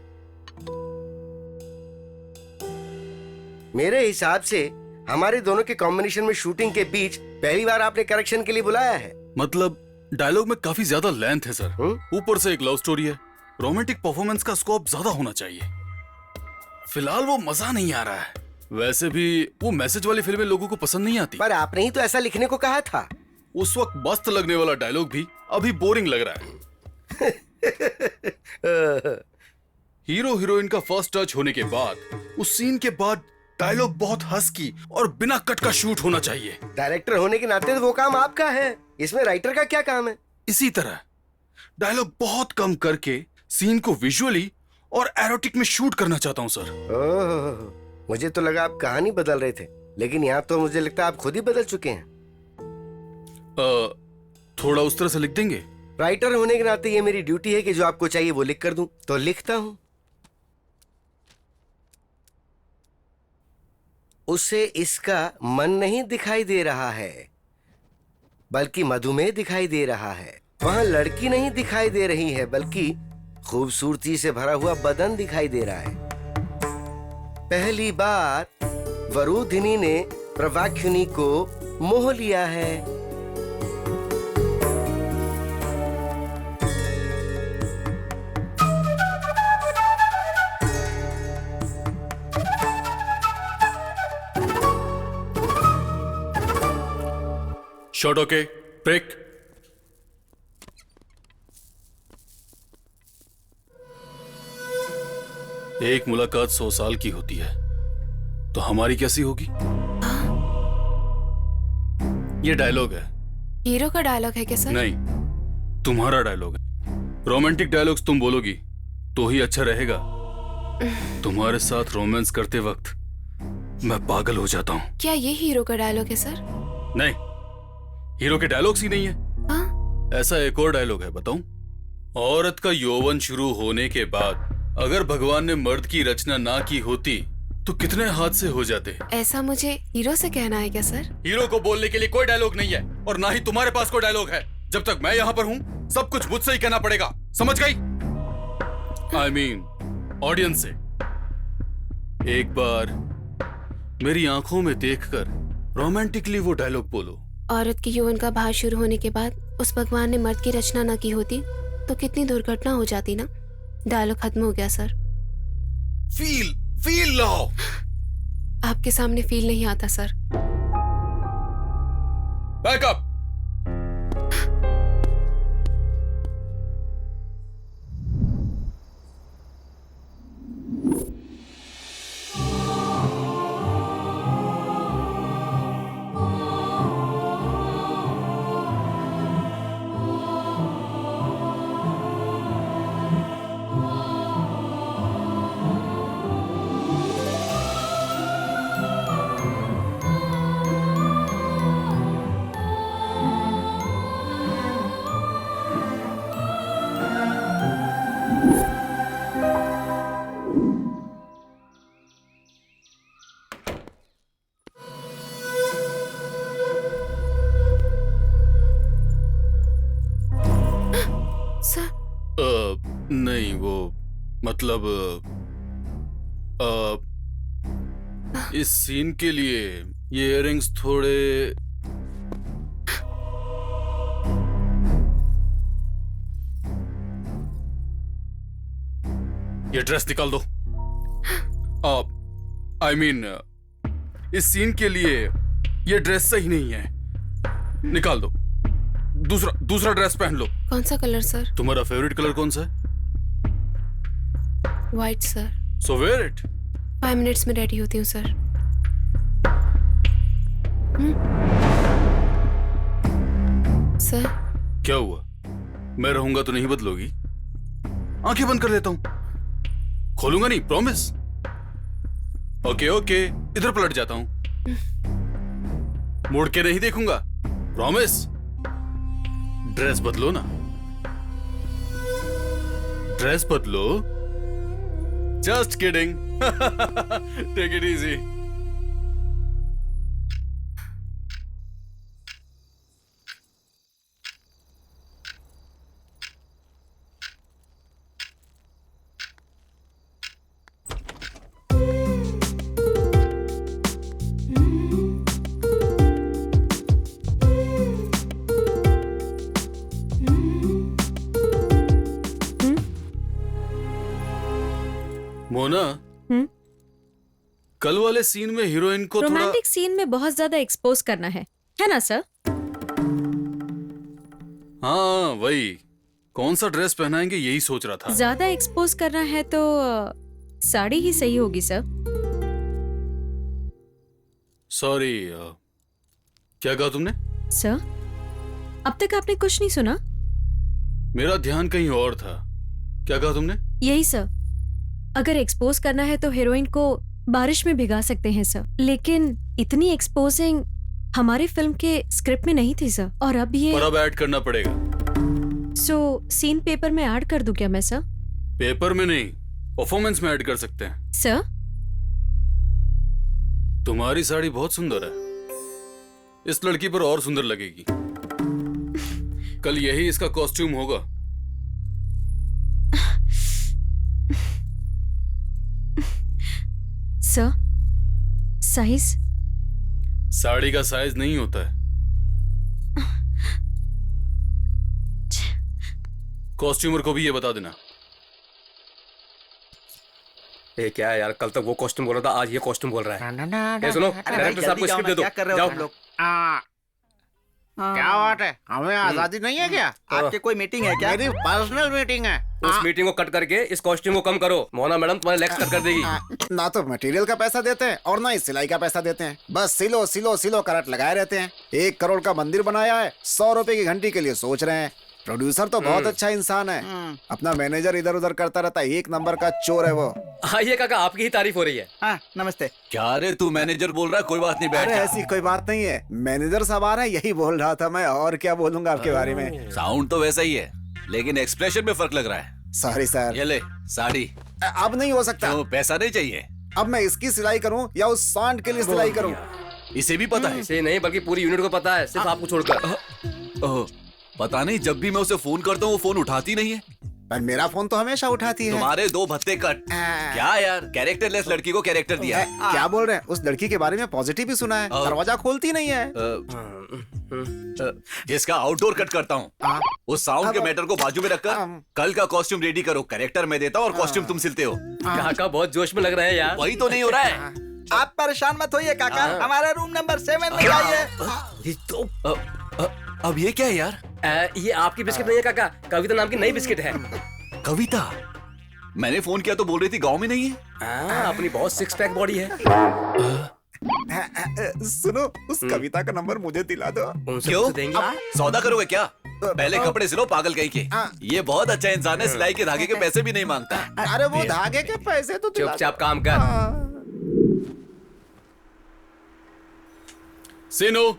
मेरे हिसाब से हमारे दोनों के कॉम्बिनेशन में शूटिंग के बीच पहली बार आपने करेक्शन के लिए बुलाया है। मतलब डायलॉग में काफी ज्यादा लेंथ है सर। ऊपर से एक लव स्टोरी है, रोमांटिक परफॉर्मेंस का स्कोप ज्यादा होना चाहिए। फिलहाल वो मजा नहीं आ रहा है। वैसे भी वो मैसेज वाली फिल्में लोगों को पसंद नहीं आती। पर आपने ही तो ऐसा लिखने को कहा था। उस वक्त मस्त लगने वाला डायलॉग भी अभी बोरिंग लग रहा है। हीरो हीरोइन का फर्स्ट टच होने के बाद उस सीन के बाद डायलॉग बहुत हस्की और बिना कट का शूट होना चाहिए। डायरेक्टर होने के नाते तो वो काम आपका है, इसमें राइटर का क्या काम है? इसी तरह डायलॉग बहुत कम करके सीन को विजुअली और एरोटिक में शूट करना चाहता हूं सर। मुझे तो लगा आप कहानी बदल रहे थे, लेकिन यहाँ तो मुझे लगता है आप खुद ही बदल चुके हैं। थोड़ा उस तरह से लिख देंगे? राइटर होने के नाते ये मेरी ड्यूटी है कि जो आपको चाहिए वो लिख कर दूं, तो लिखता हूं। उसे इसका मन नहीं दिखाई दे रहा है, बल्कि मधुमेह दिखाई दे रहा है। वहां लड़की नहीं दिखाई दे रही है, बल्कि खूबसूरती से भरा हुआ बदन दिखाई दे रहा है। पहली बार वरुधिनी ने प्रवाक्युनी को मोह लिया है। Shot okay, break. एक मुलाकात 100 साल की होती है, तो हमारी कैसी होगी? ये डायलॉग है। हीरो का डायलॉग है क्या सर? नहीं, तुम्हारा डायलॉग है। रोमांटिक डायलॉग्स तुम बोलोगी तो ही अच्छा रहेगा। तुम्हारे साथ रोमांस करते वक्त मैं पागल हो जाता हूँ। क्या ये हीरो का डायलॉग है सर? नहीं, हीरो के डायलॉग्स ही नहीं है। ऐसा एक और डायलॉग है, बताऊं? औरत का यौवन शुरू होने के बाद अगर भगवान ने मर्द की रचना ना की होती तो कितने हादसे हो जाते। ऐसा मुझे हीरो से कहना है क्या सर? हीरो को बोलने के लिए कोई डायलॉग नहीं है, और ना ही तुम्हारे पास कोई डायलॉग है। जब तक मैं यहाँ पर हूँ सब कुछ मुझसे ही कहना पड़ेगा, समझ गई? I mean, ऑडियंस से। एक बार मेरी आंखों में देखकर रोमांटिकली वो डायलॉग बोलो। औरत की यौवन का भार शुरू होने के बाद उस भगवान ने मर्द की रचना न की होती तो कितनी दुर्घटना हो जाती ना। डायलॉग खत्म हो गया सर। Feel low. आपके सामने फील नहीं आता सर। बैकअप। नहीं, वो मतलब इस सीन के लिए ये इयररिंग्स थोड़े ये ड्रेस निकाल दो। आई मीन इस सीन के लिए ये ड्रेस सही नहीं है, निकाल दो। दूसरा ड्रेस पहन लो। कौन सा कलर सर? तुम्हारा फेवरेट कलर कौन सा है? White sir. So wear it. 5 minutes में रेडी होती हूँ सर। सर क्या हुआ? मैं रहूंगा तो नहीं बदलोगी? आंखें बंद कर लेता हूं, खोलूंगा नहीं, प्रॉमिस। ओके ओके, इधर पलट जाता हूं, मुड़ के नहीं देखूंगा, प्रॉमिस। ड्रेस बदलो ना, ड्रेस बदलो। Just kidding. Take it easy. Mona, कल वाले सीन में हीरोइन को थोड़ा रोमांटिक सीन में बहुत ज्यादा एक्सपोज करना है ना सर? हाँ वही, कौन सा ड्रेस पहनाएंगे यही सोच रहा था। ज्यादा एक्सपोज करना है तो साड़ी ही सही होगी सर। सॉरी, क्या कहा तुमने? सर अब तक आपने कुछ नहीं सुना? मेरा ध्यान कहीं और था। क्या कहा तुमने? यही सर, अगर एक्सपोज करना है तो हीरोइन को बारिश में भिगा सकते हैं सर, लेकिन इतनी एक्सपोजिंग हमारी फिल्म के स्क्रिप्ट में नहीं थी सर। और अब ये पर अब ऐड करना पड़ेगा। सो सीन पेपर में ऐड कर दूं क्या मैं सर? पेपर में नहीं, परफॉर्मेंस में ऐड कर सकते हैं। सर तुम्हारी साड़ी बहुत सुंदर है, इस लड़की पर और सुंदर लगेगी। कल यही इसका कॉस्ट्यूम होगा। Sir size? साड़ी का साइज नहीं होता है, कॉस्ट्यूमर को भी ये बता देना। ये क्या है यार, कल तक वो कॉस्ट्यूम बोल रहा था, आज ये कॉस्ट्यूम बोल रहा है। ये सुनो, डायरेक्टर साहब को स्क्रिप्ट दे दो। क्या कर रहे हो तुम लोग? क्या बात है, हमें आजादी नहीं है क्या? आपकी कोई मीटिंग है क्या? मेरी पर्सनल मीटिंग है। उस मीटिंग को कट करके इस कॉस्ट्यूम को कम करो। मोना मैडम तुम्हारे लेग्स कट कर देगी। ना तो मटेरियल का पैसा देते हैं और ना ही सिलाई का पैसा देते हैं, बस सिलो सिलो सिलो करट लगाए रहते हैं। 1 करोड़ का मंदिर बनाया है, 100 रुपए की घंटी के लिए सोच रहे हैं। प्रोड्यूसर तो बहुत अच्छा इंसान है, अपना मैनेजर इधर उधर करता रहता है, 1 नंबर का चोर है वो। आइए काका, आपकी ही तारीफ हो रही है। हाँ नमस्ते। क्या रे, तू मैनेजर बोल रहा है? कोई बात नहीं, बैठ अरे जा। ऐसी कोई बात नहीं है, मैनेजर साहब आ रहे हैं, यही बोल रहा था मैं, और क्या बोलूंगा आपके बारे में। साउंड तो वैसा ही है, लेकिन एक्सप्रेशन में फर्क लग रहा है। Sorry sir. ये ले साड़ी। अब नहीं हो सकता। तो पैसा नहीं चाहिए? अब मैं इसकी सिलाई करूं या उस सांड के लिए सिलाई करूं? इसे भी पता है? इसे नहीं बल्कि पूरी यूनिट को पता है, सिर्फ आपको छोड़कर। पता नहीं, जब भी मैं उसे फोन करता हूँ वो फोन उठाती नहीं है। पर मेरा फोन तो हमेशा उठाती है। तुम्हारे 2 भत्ते कट। क्या यार, कैरेक्टरलेस लड़की को कैरेक्टर दिया है। क्या बोल रहे हैं? उस लड़की के बारे में पॉजिटिव ही सुना है, दरवाजा खोलती नहीं है। इसका आउटडोर कट करता हूँ। उस साउंड के मैटर को बाजू में रखकर कल का कॉस्ट्यूम रेडी करो। कैरेक्टर मैं देता हूँ और कॉस्ट्यूम तुम सिलते हो। काका बहुत जोश में लग रहा है यार। वही तो नहीं हो रहा है। आप परेशान मत होइए काका, हमारे रूम नंबर 7 में जाइए। अब ये क्या है यार? ये आपकी बिस्किट नहीं है काका, कविता नाम की नई बिस्किट है। कविता? मैंने फोन किया तो बोल रही थी गांव में नहीं है। अपनी बहुत 6 पैक बॉडी है। सुनो, उस कविता का नंबर मुझे दिला दो। क्यों? सौदा करोगे क्या? पहले कपड़े सिलो पागल कहीं के। ये बहुत अच्छा इंसान है, सिलाई के धागे के पैसे भी नहीं मांगता। अरे वो धागे के पैसे तो चुपचाप काम कर। सीनो,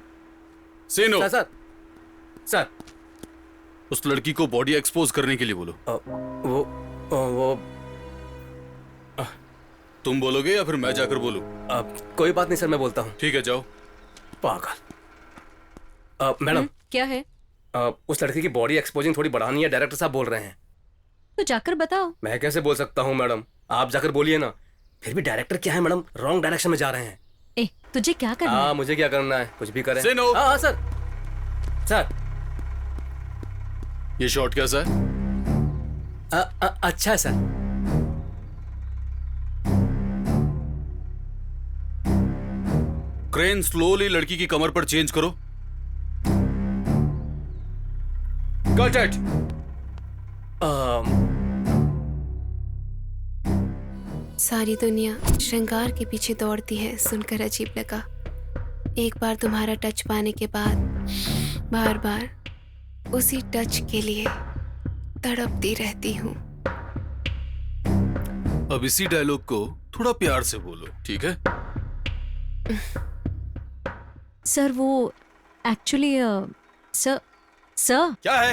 सीनो। सर सर, उस लड़की को बॉडी एक्सपोज करने के लिए बोलो। वो तुम बोलोगे या फिर मैं जाकर बोलूं? कोई बात नहीं सर, मैं बोलता हूँ। ठीक है, जाओ। पागल। मैडम क्या है? उस लड़की की बॉडी एक्सपोजिंग थोड़ी बढ़ानी है, डायरेक्टर साहब बोल रहे हैं। तो जाकर बताओ। मैं कैसे बोल सकता हूँ मैडम, आप जाकर बोलिए ना। फिर भी डायरेक्टर क्या है मैडम, रॉन्ग डायरेक्शन में जा रहे हैं। तुझे क्या करना है? मुझे क्या करना है, कुछ भी करें। हाँ सर। सर ये शॉट कैसा है? अच्छा है सर। क्रेन स्लोली लड़की की कमर पर चेंज करो। Cut it. सारी दुनिया श्रृंगार के पीछे दौड़ती है, सुनकर अजीब लगा। एक बार तुम्हारा टच पाने के बाद बार बार उसी टच के लिए तड़पती रहती हूँ। अब इसी डायलॉग को थोड़ा प्यार से बोलो, ठीक है? सर वो एक्चुअली सर क्या है?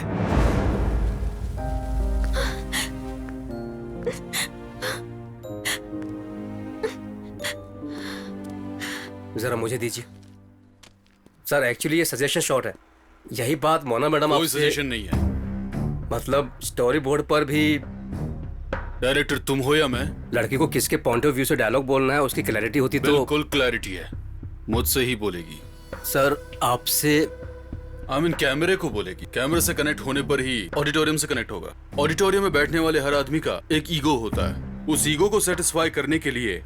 जरा मुझे दीजिए सर। एक्चुअली ये सजेशन शॉट है। यही बात मोना मैडम कोई सजेशन नहीं है। मतलब स्टोरी बोर्ड पर भी डायरेक्टर तुम हो या मैं? लड़की को किसके पॉइंट ऑफ व्यू से डायलॉग बोलना है उसकी क्लैरिटी होती तो। बिल्कुल क्लैरिटी है, मुझसे ही बोलेगी। सर आपसे कैमरे को बोलेगी। कैमरे से कनेक्ट होने पर ही ऑडिटोरियम से कनेक्ट होगा। ऑडिटोरियम में बैठने वाले हर आदमी का एक ईगो होता है। उस ईगो को सेटिस्फाई करने के लिए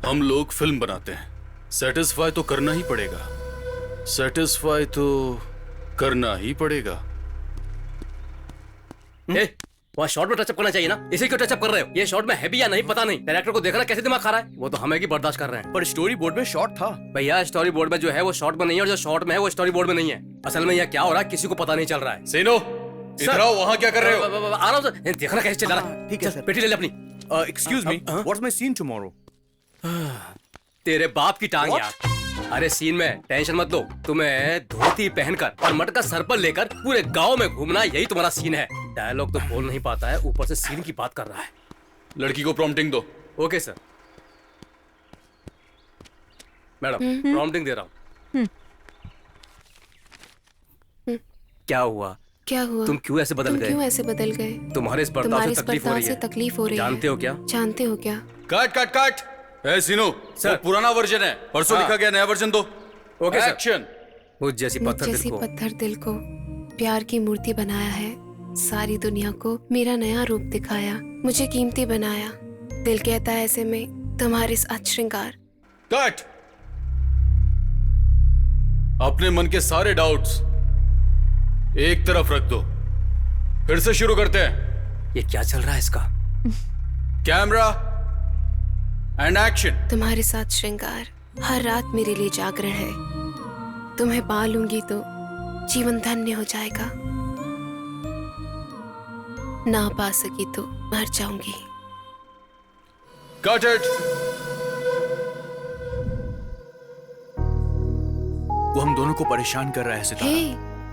हम लोग फिल्म बनाते हैं। सेटिस्फाई तो करना ही पड़ेगा। सेटिस्फाई तो करना ही पड़ेगा। वहाँ शॉट में टचअप करना चाहिए ना, इसे क्यों टचअप कर रहे हो? ये शॉट में है भी या नहीं पता नहीं। डायरेक्टर को देखना कैसे दिमाग खा रहा है। वो तो हमें की बर्दाश्त कर रहे हैं। पर स्टोरी बोर्ड में शॉट था। भैया स्टोरी बोर्ड में जो है वो शॉट में नहीं है, और जो शॉट में है वो स्टोरी बोर्ड में नहीं है। असल में यह क्या हो रहा है किसी को पता नहीं चल रहा है। सीनो, इधर आओ। वहाँ क्या कर रहे हो? आ रहा हूँ सर। देखना कैसे चल रहा है। ठीक है सर। पेटी ले ले अपनी। Excuse me, what's my scene tomorrow? तेरे बाप की टांग यार। अरे सीन में टेंशन मत लो। तुम्हें धोती पहनकर और मटका सर पर लेकर पूरे गांव में घूमना, यही तुम्हारा सीन है। डायलॉग तो बोल नहीं पाता है, ऊपर से सीन की बात कर रहा है। लड़की को प्रॉम्प्टिंग दो। Okay sir. मैडम प्रॉम्प्टिंग दे रहा हूँ। क्या हुआ? क्या हुआ? तुम क्यों ऐसे बदल गए? क्यों ऐसे बदल गए? तुम्हारे इस बर्ताव से तकलीफ हो रही है। जानते हो क्या? जानते हो क्या? Cut cut cut. ए सीनो, सर पुराना वर्जन है, परसों लिखा गया नया वर्जन दो। Okay sir. एक्शन। मुझ जैसी पत्थर दिल को प्यार की मूर्ति बनाया है। सारी दुनिया को मेरा नया रूप दिखाया, मुझे कीमती बनाया। दिल कहता है ऐसे में तुम्हारे साथ श्रृंगार। कट। अपने मन के सारे डाउट्स एक तरफ रख दो। फिर से शुरू करते हैं। ये क्या चल रहा है इसका? Camera and action. तुम्हारे साथ श्रृंगार हर रात मेरे लिए जागरण है। तुम्हें पा लूंगी तो जीवन धन्य हो जाएगा, ना पा सकी तो मर जाऊंगी। Cut it. वो हम दोनों को परेशान कर रहा है सितारा। हे,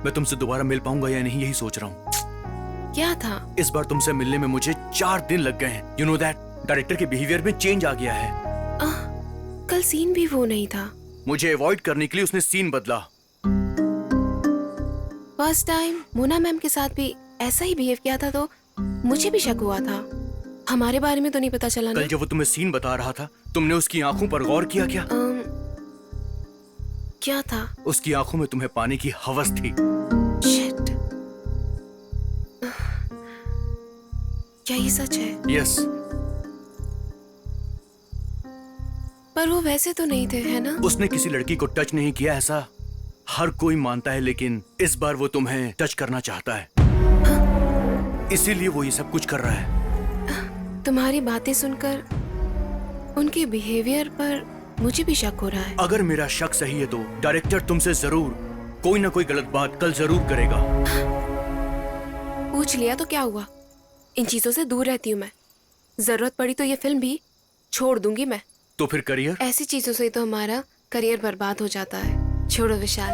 मैं तुमसे दोबारा मिल पाऊंगा या नहीं, यही सोच रहा हूँ। क्या था? इस बार तुमसे मिलने में मुझे 4 दिन लग गए हैं। यू नो दैट डायरेक्टर के बिहेवियर में चेंज आ गया है। कल सीन भी वो नहीं था। मुझे अवॉइड करने के लिए उसने सीन बदला। फर्स्ट टाइम मोना मैम के साथ भी ऐसा ही बिहेव किया था तो मुझे भी शक हुआ था। हमारे बारे में तो नहीं पता चला ना? कल जब वो तुम्हें सीन बता रहा था, तुमने उसकी आंखों पर गौर किया क्या? क्या था? उसकी आंखों में तुम्हें पाने की हवस थी। शिट। क्या ये सच है? यस। पर वो वैसे तो नहीं थे, है ना? उसने किसी लड़की को टच नहीं किया, ऐसा हर कोई मानता है, लेकिन इस बार वो तुम्हें टच करना चाहता है। इसीलिए वो ये सब कुछ कर रहा है। तुम्हारी बातें सुनकर उनके बिहेवियर पर मुझे भी शक हो रहा है। अगर मेरा शक सही है तो डायरेक्टर तुमसे जरूर कोई ना कोई गलत बात कल जरूर करेगा। पूछ लिया तो क्या हुआ? इन चीजों से दूर रहती हूँ मैं। जरूरत पड़ी तो ये फिल्म भी छोड़ दूंगी मैं। तो फिर करियर? ऐसी चीजों से तो हमारा करियर बर्बाद हो जाता है। छोड़ो विशाल,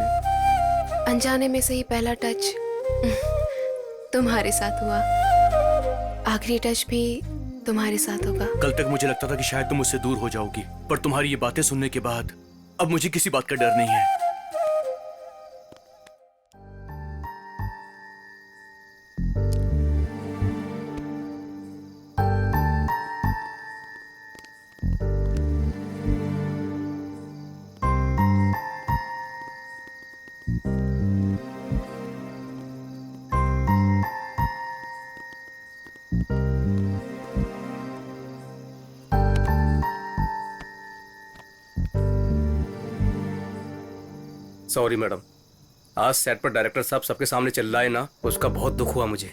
अनजाने में से ही पहला टच तुम्हारे साथ हुआ, आखिरी टच भी तुम्हारे साथ होगा। कल तक मुझे लगता था कि शायद तुम मुझसे दूर हो जाओगी, पर तुम्हारी ये बातें सुनने के बाद अब मुझे किसी बात का डर नहीं है। सॉरी मैडम, आज सेट पर डायरेक्टर साहब सबके सामने चिल्लाए ना, उसका बहुत दुख हुआ मुझे।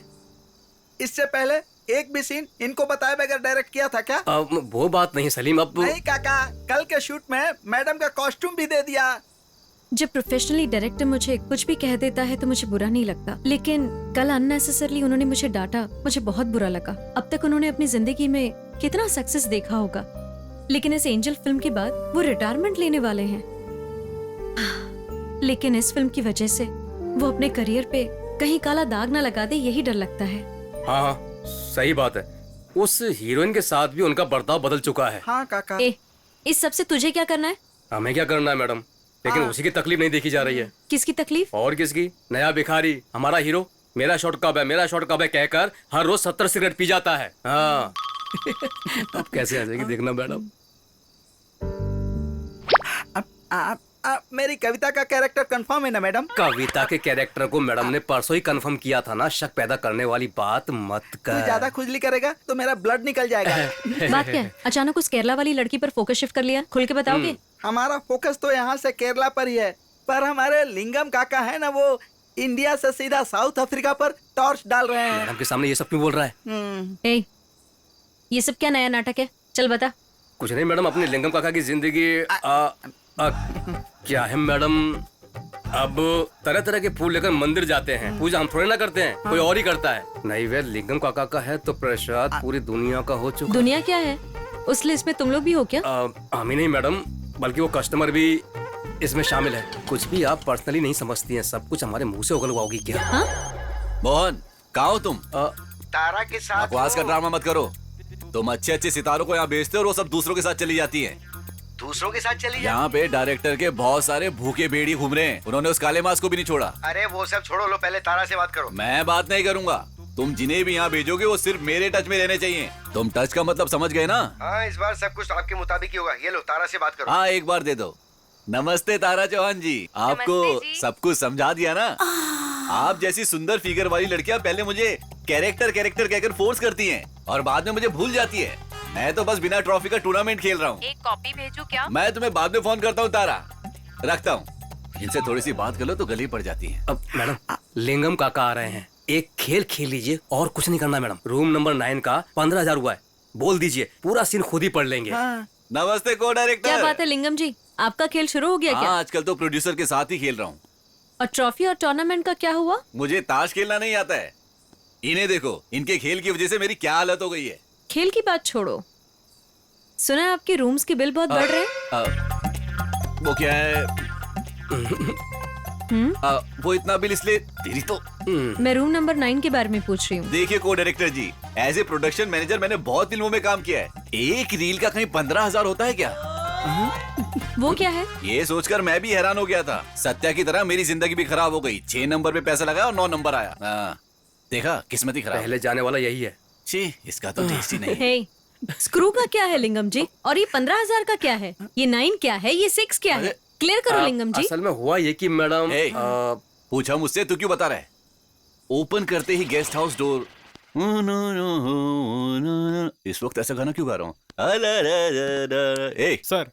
इससे पहले एक भी सीन इनको बताए बगैर डायरेक्ट किया था क्या? वो बात नहीं सलीम, अब नहीं काका, कल के शूट में मैडम का कॉस्ट्यूम भी दे दिया। जब प्रोफेशनली डायरेक्टर मुझे कुछ भी कह देता है तो मुझे बुरा नहीं लगता, लेकिन कल अननेसेसरली उन्होंने मुझे डांटा, मुझे बहुत बुरा लगा। अब तक उन्होंने अपनी जिंदगी में कितना सक्सेस देखा होगा, लेकिन इस एंजल फिल्म के बाद वो रिटायरमेंट लेने वाले हैं। लेकिन इस फिल्म की वजह से वो अपने करियर पे कहीं काला दाग ना लगा दे, यही डर लगता है। हाँ, सही बात है। उस हीरोइन के साथ भी उनका बर्ताव बदल चुका है। हाँ काका। इस सब से तुझे क्या करना है? हमें क्या करना है मैडम, लेकिन उसी की तकलीफ नहीं देखी जा रही है। किसकी तकलीफ? और किसकी? नया भिखारी, हमारा हीरो मेरा शॉट कब है, मेरा शॉट कब है कहकर हर रोज 70 सिगरेट पी जाता है। हाँ। अब कैसे आ जाएगी देखना मैडम। मेरी कविता का कैरेक्टर कंफर्म है ना मैडम? कविता के कैरेक्टर को मैडम ने परसों ही कंफर्म किया था ना, शक पैदा करने वाली बात मत कर। तू ज्यादा खुजली करेगा तो मेरा ब्लड निकल जाएगा। बात क्या है? अचानक उस केरला वाली लड़की पर फोकस शिफ्ट कर लिया, खुल के बताओगे? हमारा फोकस तो यहाँ से केरला पर ही है, पर हमारे लिंगम काका है ना, वो इंडिया से सीधा साउथ अफ्रीका पर टॉर्च डाल रहे हैं। मैडम के सामने ये सब क्यों बोल रहा है? ये सब क्या नया नाटक है? चल बता। कुछ नहीं मैडम, अपने लिंगम काका की जिंदगी क्या है मैडम, अब तरह तरह के फूल लेकर मंदिर जाते हैं, पूजा हम थोड़े ना करते हैं, कोई और ही करता है। नहीं वे लिंगम काका का है तो प्रसाद पूरी दुनिया का हो चुका। दुनिया क्या है? उस लिस्ट में तुम लोग भी हो क्या? हम ही नहीं मैडम, बल्कि वो कस्टमर भी इसमें शामिल है। कुछ भी आप पर्सनली नहीं समझती हैं, सब कुछ हमारे मुंह से उगलवाओगी क्या? मोहन, कहाँ हो तुम? तारा के साथ। बकवास का ड्रामा मत करो। तुम अच्छे अच्छे सितारों को यहाँ बेचते हो और वो सब दूसरों के साथ चली जाती है। दूसरों के साथ चली यहाँ पे डायरेक्टर के बहुत सारे भूखे भेड़िए घूम रहे हैं, उन्होंने उस काले मास को भी नहीं छोड़ा। अरे वो सब छोड़ो, लो पहले तारा से बात करो। मैं बात नहीं करूंगा, तुम जिन्हें भी यहाँ भेजोगे वो सिर्फ मेरे टच में रहने चाहिए। तुम टच का मतलब समझ गए ना? हाँ, इस बार सब कुछ आपके मुताबिक ही होगा। ये लो तारा से बात करो। हाँ, एक बार दे दो। नमस्ते तारा चौहान जी, आपको सब कुछ समझा दिया ना? आप जैसी सुंदर फिगर वाली लड़कियाँ पहले मुझे कैरेक्टर कैरेक्टर कहकर फोर्स करती हैं और बाद में मुझे भूल जाती है। मैं तो बस बिना ट्रॉफी का टूर्नामेंट खेल रहा हूँ। एक कॉपी भेजू क्या? मैं तुम्हें बाद में फोन करता हूँ तारा, रखता हूँ। इनसे थोड़ी सी बात कर लो तो गली पड़ जाती है। अब मैडम लिंगम काका आ रहे हैं, एक खेल खेल लीजिए और कुछ नहीं करना मैडम। रूम नंबर 9 का 15,000 हुआ है, बोल दीजिए, पूरा सीन खुद ही पढ़ लेंगे। नमस्ते को डायरेक्टर। क्या बात है लिंगम जी, आपका खेल शुरू हो गया क्या? आजकल तो प्रोड्यूसर के साथ ही खेल रहा हूँ। और ट्रॉफी और टूर्नामेंट का क्या हुआ? मुझे ताश खेलना नहीं आता है। इन्हें देखो, इनके खेल की वजह से मेरी क्या हालत हो गई है। खेल की बात छोड़ो, सुना है आपके रूम्स के बिल बहुत बढ़ रहे हैं। वो क्या है? वो इतना बिल इसलिए तेरी तो। मैं रूम नंबर 9 के बारे में पूछ रही हूँ। देखिए को director ji, as a production manager मैंने बहुत फिल्मों में काम किया है। एक रील का कहीं 15,000 होता है क्या? वो क्या है? ये सोचकर मैं भी हैरान हो गया था। सत्या की तरह मेरी जिंदगी भी खराब हो गई। 6 नंबर पे पैसा लगाया और 9 नंबर आया। देखा, किस्मत ही खराब। पहले जाने वाला यही है। छी, इसका तो टेस्ट ही नहीं। हे, स्क्रू का क्या है लिंगम जी? और ये 15,000 का क्या है? ये 9 क्या है? ये 6 क्या है? क्लियर करो लिंगम जी। असल में हुआ ये कि मैडम पूछा मुझसे, तू क्यों बता रहा है? ओपन करते ही गेस्ट हाउस डोर। इस वक्त ऐसा गाना क्यों गा रहा हूँ? सर,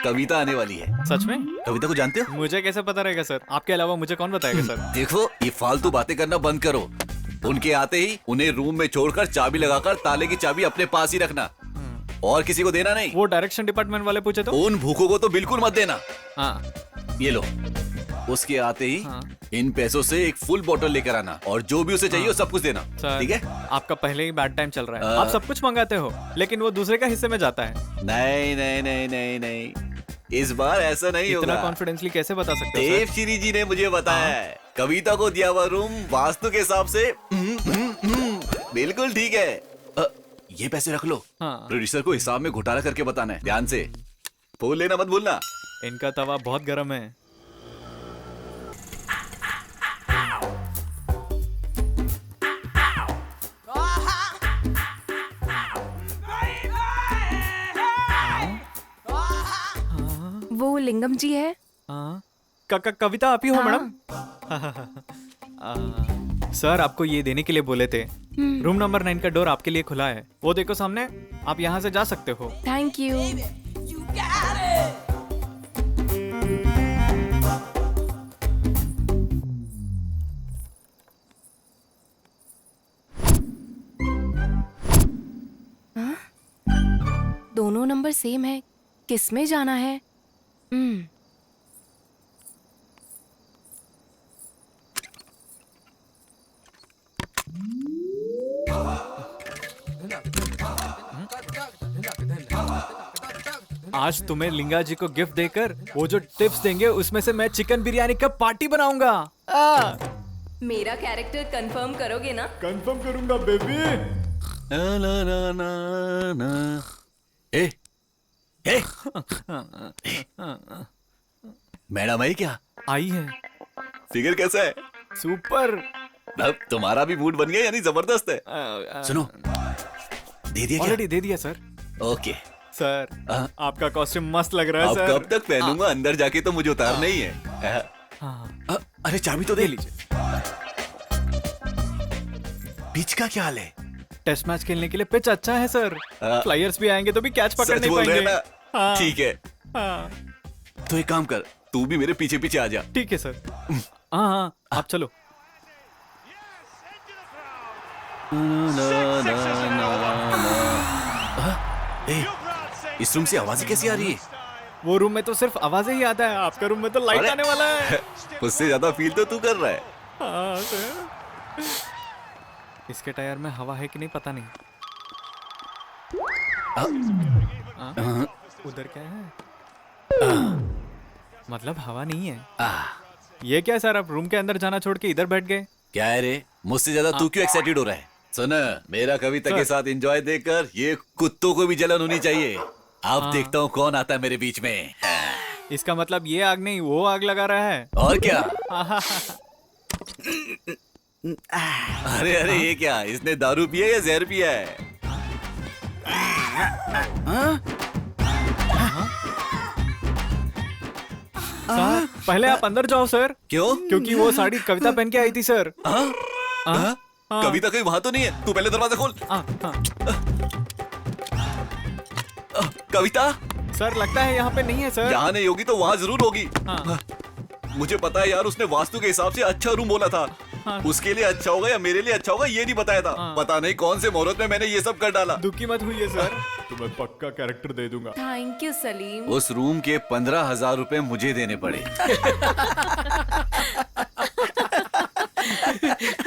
कविता आने वाली है। सच में? कविता को जानते हो? मुझे कैसे पता रहेगा सर? आपके अलावा मुझे कौन बताएगा सर? देखो, ये फालतू बातें करना बंद करो। उनके आते ही उन्हें रूम में छोड़कर चाबी लगाकर ताले की चाबी अपने पास ही रखना और किसी को देना नहीं। वो डायरेक्शन डिपार्टमेंट वाले पूछे तो? उन भूखों को तो बिल्कुल मत देना। हाँ। ये लो, उसके आते ही इन पैसों से एक फुल बोतल लेकर आना और जो भी उसे चाहिए वो सब कुछ देना। ठीक है? आपका पहले ही बैड टाइम चल रहा है। आप सब कुछ मंगाते हो लेकिन वो दूसरे का हिस्से में जाता है। नहीं नहीं नहीं नहीं नहीं, इस बार ऐसा नहीं होगा। इतना कॉन्फिडेंटली कैसे बता सकते हो? देव श्री जी ने मुझे बताया है। कविता को दिया हुआ रूम वास्तु के हिसाब से बिल्कुल ठीक है। ये पैसे रख लो। प्रोड्यूसर को हिसाब में घोटाला करके बताना है, ध्यान से। फूल लेना मत भूलना। इनका तवा बहुत गर्म है। वो लिंगम जी है। कविता आप ही हो मैडम? सर आपको ये देने के लिए बोले थे। रूम नंबर 9 का डोर आपके लिए खुला है, वो देखो सामने, आप यहाँ से जा सकते हो। Thank you. सेम है, किस में जाना है? आज तुम्हें लिंगा जी को गिफ्ट देकर वो जो टिप्स देंगे उसमें से मैं चिकन बिरयानी का पार्टी बनाऊंगा। मेरा कैरेक्टर कंफर्म करोगे ना? कंफर्म करूंगा बेबी। ए, ए, मैडम आई क्या? आई है। फिगर कैसा है? सुपर। अब तुम्हारा भी मूड बन गया यानी जबरदस्त है। सुनो, दे दिया क्या? ऑलरेडी दे दिया सर। ओके सर, आपका कॉस्ट्यूम मस्त लग रहा है अब सर। कब तक पहनूंगा? अंदर जाके तो मुझे उतारना ही है। अरे चाबी तो दे लीजिए। पिच का क्या हाल है? टेस्ट मैच खेलने के लिए पिच अच्छा है सर। फ्लायर्स भी आएंगे तो भी कैच पकड़ सच नहीं बोल रहे पाएंगे। हैं ना? ठीक है, हाँ। तो एक काम कर, तू भी मेरे पीछे पीछे आ जा। ठीक है सर। हाँ, आप चलो। इस रूम से आवाजें कैसी आ रही है? वो रूम में तो सिर्फ आवाजें ही आता है, आपका रूम में तो लाइट आने वाला है। उससे ज्यादा फील तो तू कर रहा है। हाँ सर। इसके टायर में हवा है कि नहीं पता नहीं। उधर क्या है? मतलब हवा नहीं है। ये क्या सर, आप रूम के अंदर जाना छोड़ के इधर बैठ गए? क्या है रे, मुझसे ज्यादा तू क्यों एक्साइटेड हो रहा है? सुन, मेरा कविता के साथ एंजॉय देखकर ये कुत्तों को भी जलन होनी चाहिए। अब देखता हूँ कौन आता है मेरे बीच में। इसका मतलब ये आग नहीं वो आग लगा रहा है। और क्या? अरे अरे ये क्या, इसने दारू पिया या जहर पिया है? सर, पहले आप अंदर जाओ सर। क्यों? क्योंकि वो साड़ी कविता पहन के आई थी सर। कविता कहीं वहां तो नहीं है, तू पहले दरवाजा खोल। कविता सर, लगता है यहाँ पे नहीं है सर। यहाँ नहीं होगी तो वहाँ जरूर होगी। मुझे पता है यार, उसने वास्तु के हिसाब से अच्छा रूम बोला था। उसके लिए अच्छा होगा या मेरे लिए अच्छा होगा ये नहीं बताया था। पता नहीं कौन से मुहूर्त में मैंने ये सब कर डाला। दुखी मत हुई है सर, तुम्हें पक्का कैरेक्टर दे दूंगा। Thank you Salim. उस रूम के 15,000 रुपए मुझे देने पड़े।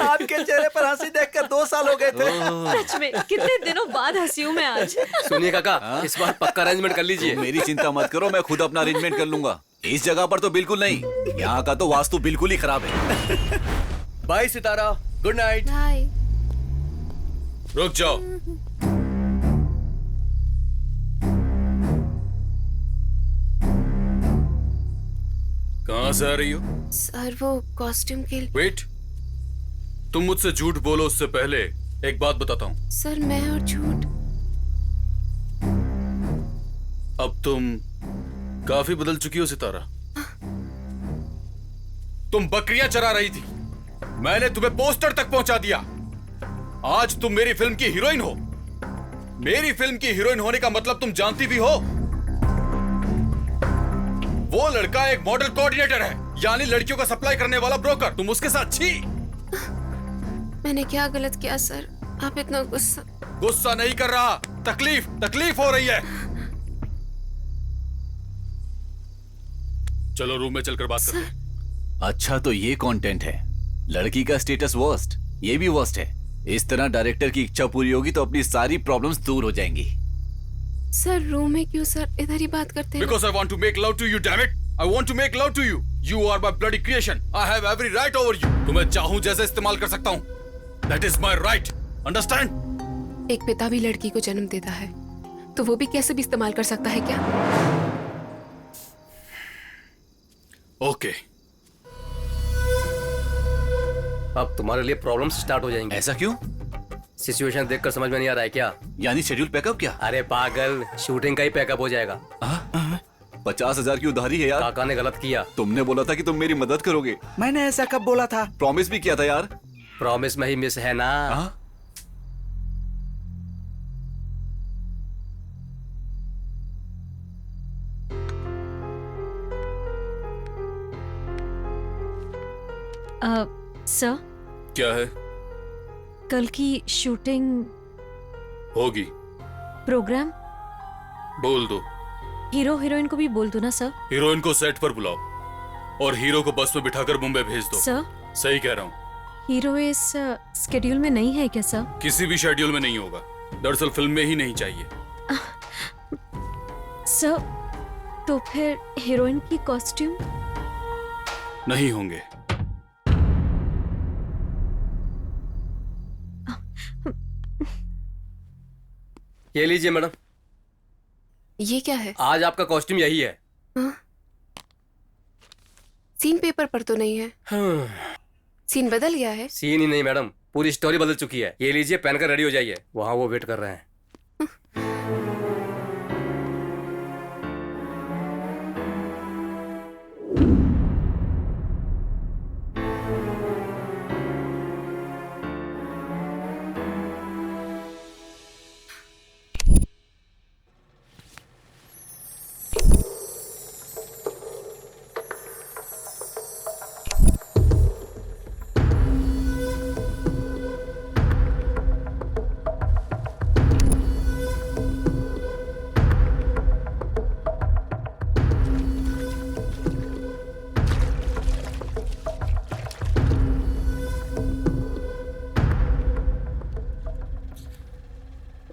आपके चेहरे पर हंसी देखकर 2 साल हो गए थे। सच में कितने दिनों बाद हंसी हूँ मैं आज। सुनिए काका, इस बार पक्का अरेंजमेंट कर लीजिए। मेरी चिंता मत करो, मैं खुद अपना अरेंजमेंट कर लूंगा। इस जगह पर तो बिल्कुल नहीं, यहाँ का तो वास्तु बिल्कुल ही खराब है। बाय सितारा, गुड नाइट। बाय। रुक जाओ। कहाँ से आ रही हो? सर, वो कॉस्ट्यूम के लिए। वेट, तुम मुझसे झूठ बोलो उससे पहले एक बात बताता हूँ। सर, मैं और झूठ? अब तुम काफी बदल चुकी हो सितारा। तुम बकरियां चरा रही थी, मैंने तुम्हें पोस्टर तक पहुंचा दिया। आज तुम मेरी फिल्म की हीरोइन हो। मेरी फिल्म की हीरोइन होने का मतलब तुम जानती भी हो। वो लड़का एक मॉडल कोऑर्डिनेटर है, यानी लड़कियों का सप्लाई करने वाला ब्रोकर। तुम उसके साथ छी। मैंने क्या गलत किया सर? आप इतना गुस्सा नहीं कर रहा, तकलीफ हो रही है। चलो रूम में चलकर बात करते हैं। अच्छा, तो ये कंटेंट है। लड़की का स्टेटस वर्स्ट, ये भी वर्स्ट है। इस तरह डायरेक्टर की इच्छा पूरी होगी तो अपनी सारी प्रॉब्लम्स दूर हो जाएंगी। सर, रूम में क्यों सर? इधर ही बात करते हैं। Because I want to make love to you, damn it! I want to make love to you. You are my bloody creation. I have every right over you. तुम्हें चाहूं जैसे इस्तेमाल कर सकता हूँ। That is my right. Understand? एक पिता भी लड़की को जन्म देता है, तो वो भी कैसे भी इस्तेमाल कर सकता है क्या? Okay. अब तुम्हारे लिए प्रॉब्लम्स स्टार्ट हो जाएंगी। ऐसा क्यों? सिचुएशन देखकर समझ में नहीं आ रहा है क्या? यानी शेड्यूल पैकअप क्या? अरे पागल, शूटिंग का ही पैकअप हो जाएगा। 50,000 की उधारी है यार। काका ने गलत किया। तुमने बोला था कि तुम मेरी मदद करोगे। मैंने ऐसा कब बोला था? प्रॉमिस भी किया था यार। प्रॉमिस में ही मिस है ना। सर, क्या है? कल की शूटिंग होगी। प्रोग्राम? बोल दो। हीरो हीरोइन को भी बोल दो ना सर। हीरोइन को सेट पर बुलाओ और हीरो को बस में बिठाकर मुंबई भेज दो। सर सही कह रहा हूँ। हीरो इस स्केड्यूल में नहीं है क्या सर? किसी भी शेड्यूल में नहीं होगा, दरअसल फिल्म में ही नहीं चाहिए। सर तो फिर हीरोइन की कॉस्ट्यूम नहीं होंगे। ये लीजिए मैडम। ये क्या है? आज आपका कॉस्ट्यूम यही है। सीन पेपर पर तो नहीं है। सीन बदल गया है। सीन ही नहीं मैडम, पूरी स्टोरी बदल चुकी है। ये लीजिए, पहनकर रेडी हो जाइए, वहाँ वो वेट कर रहे हैं।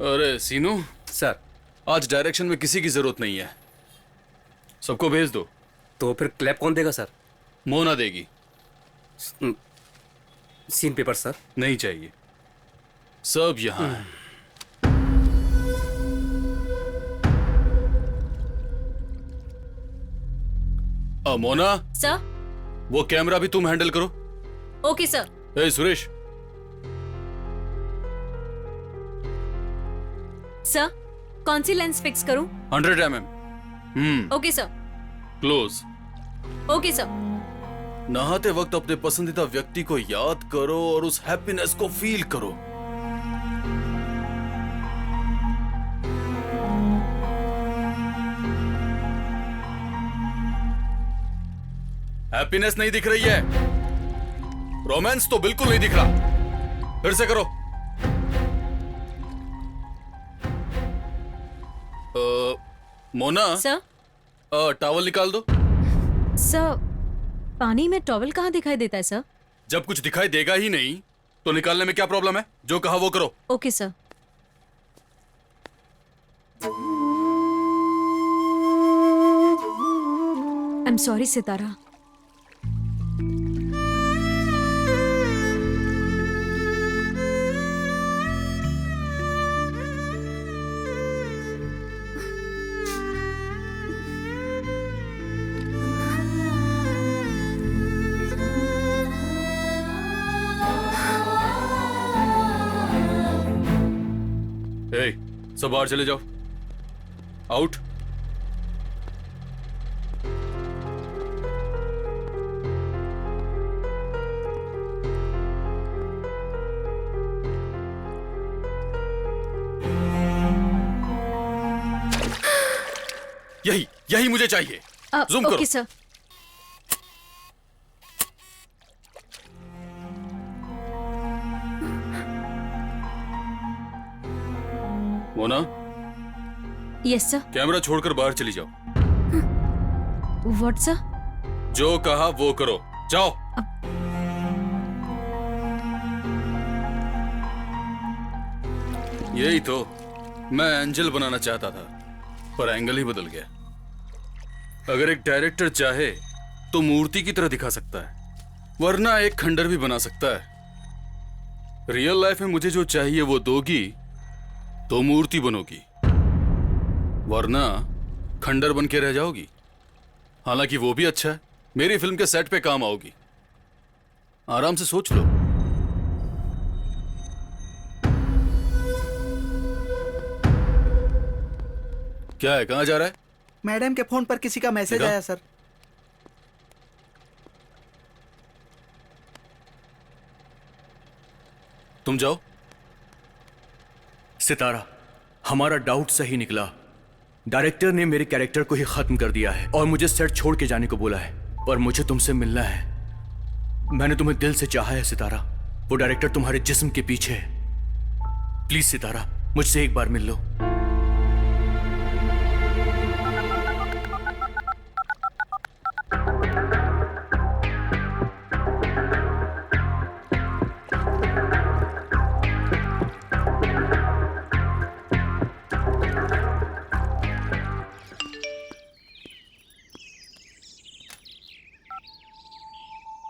अरे सीनू सर, आज डायरेक्शन में किसी की जरूरत नहीं है, सबको भेज दो। तो फिर क्लैप कौन देगा सर? मोना देगी। Scene paper sir? नहीं चाहिए, सब यहाँ है। मोना सर। वो कैमरा भी तुम हैंडल करो। Okay sir. ए सुरेश। सर कौन सी लेंस फिक्स करूं? 100 mm। Okay sir. Close. Okay sir. नहाते वक्त अपने पसंदीदा व्यक्ति को याद करो और उस हैप्पीनेस को फील करो। हैप्पीनेस नहीं दिख रही है, रोमांस तो बिल्कुल नहीं दिख रहा। फिर से करो। मोना सर। टॉवल निकाल दो। सर पानी में टॉवल कहाँ दिखाई देता है सर? जब कुछ दिखाई देगा ही नहीं तो निकालने में क्या प्रॉब्लम है? जो कहा वो करो। Okay sir. I am sorry Sitara. सब बाहर चले जाओ। आउट। यही मुझे चाहिए। जूम करो। Okay sir. Mona. Yes sir. Camera छोड़कर बाहर चली जाओ। What sir? जो कहा वो करो, जाओ। यही तो मैं एंजल बनाना चाहता था, पर एंगल ही बदल गया। अगर एक डायरेक्टर चाहे तो मूर्ति की तरह दिखा सकता है, वरना एक खंडर भी बना सकता है। रियल लाइफ में मुझे जो चाहिए वो दोगी तो मूर्ति बनोगी, वरना खंडर बन के रह जाओगी। हालांकि वो भी अच्छा है, मेरी फिल्म के सेट पे काम आओगी। आराम से सोच लो। क्या है, कहां जा रहा है? मैडम के फोन पर किसी का मैसेज आया सर। तुम जाओ। सितारा, हमारा डाउट सही निकला। डायरेक्टर ने मेरे कैरेक्टर को ही खत्म कर दिया है और मुझे सेट छोड़ के जाने को बोला है, और मुझे तुमसे मिलना है। मैंने तुम्हें दिल से चाहा है सितारा, वो डायरेक्टर तुम्हारे जिस्म के पीछे है। प्लीज सितारा, मुझसे एक बार मिल लो।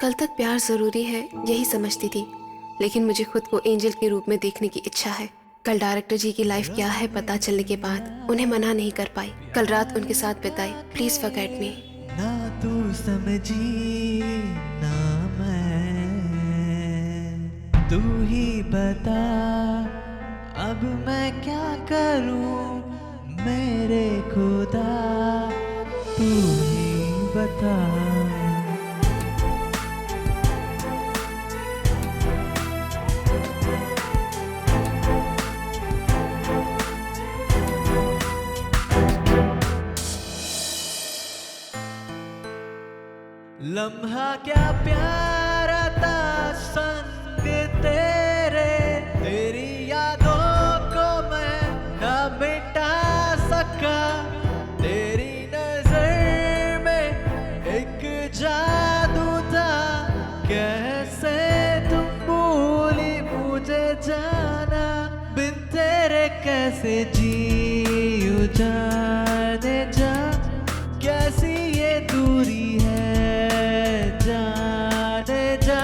कल तक प्यार जरूरी है यही समझती थी, लेकिन मुझे खुद को एंजल के रूप में देखने की इच्छा है। कल डायरेक्टर जी की लाइफ क्या है पता चलने के बाद उन्हें मना नहीं कर पाई। कल रात उनके साथ बिताई। Please forget me. ना तू समझी ना मैं, तू ही बता अब मैं क्या करूं मेरे खुदा, तू ही बता। लम्हा क्या प्यारा था संग तेरे, तेरी यादों को मैं न मिटा सका। तेरी नजर में एक जादू था, कैसे तुम भूली मुझे जाना। बिन तेरे कैसे जीऊं जाने जा, कैसी ये दूरी जाने जा,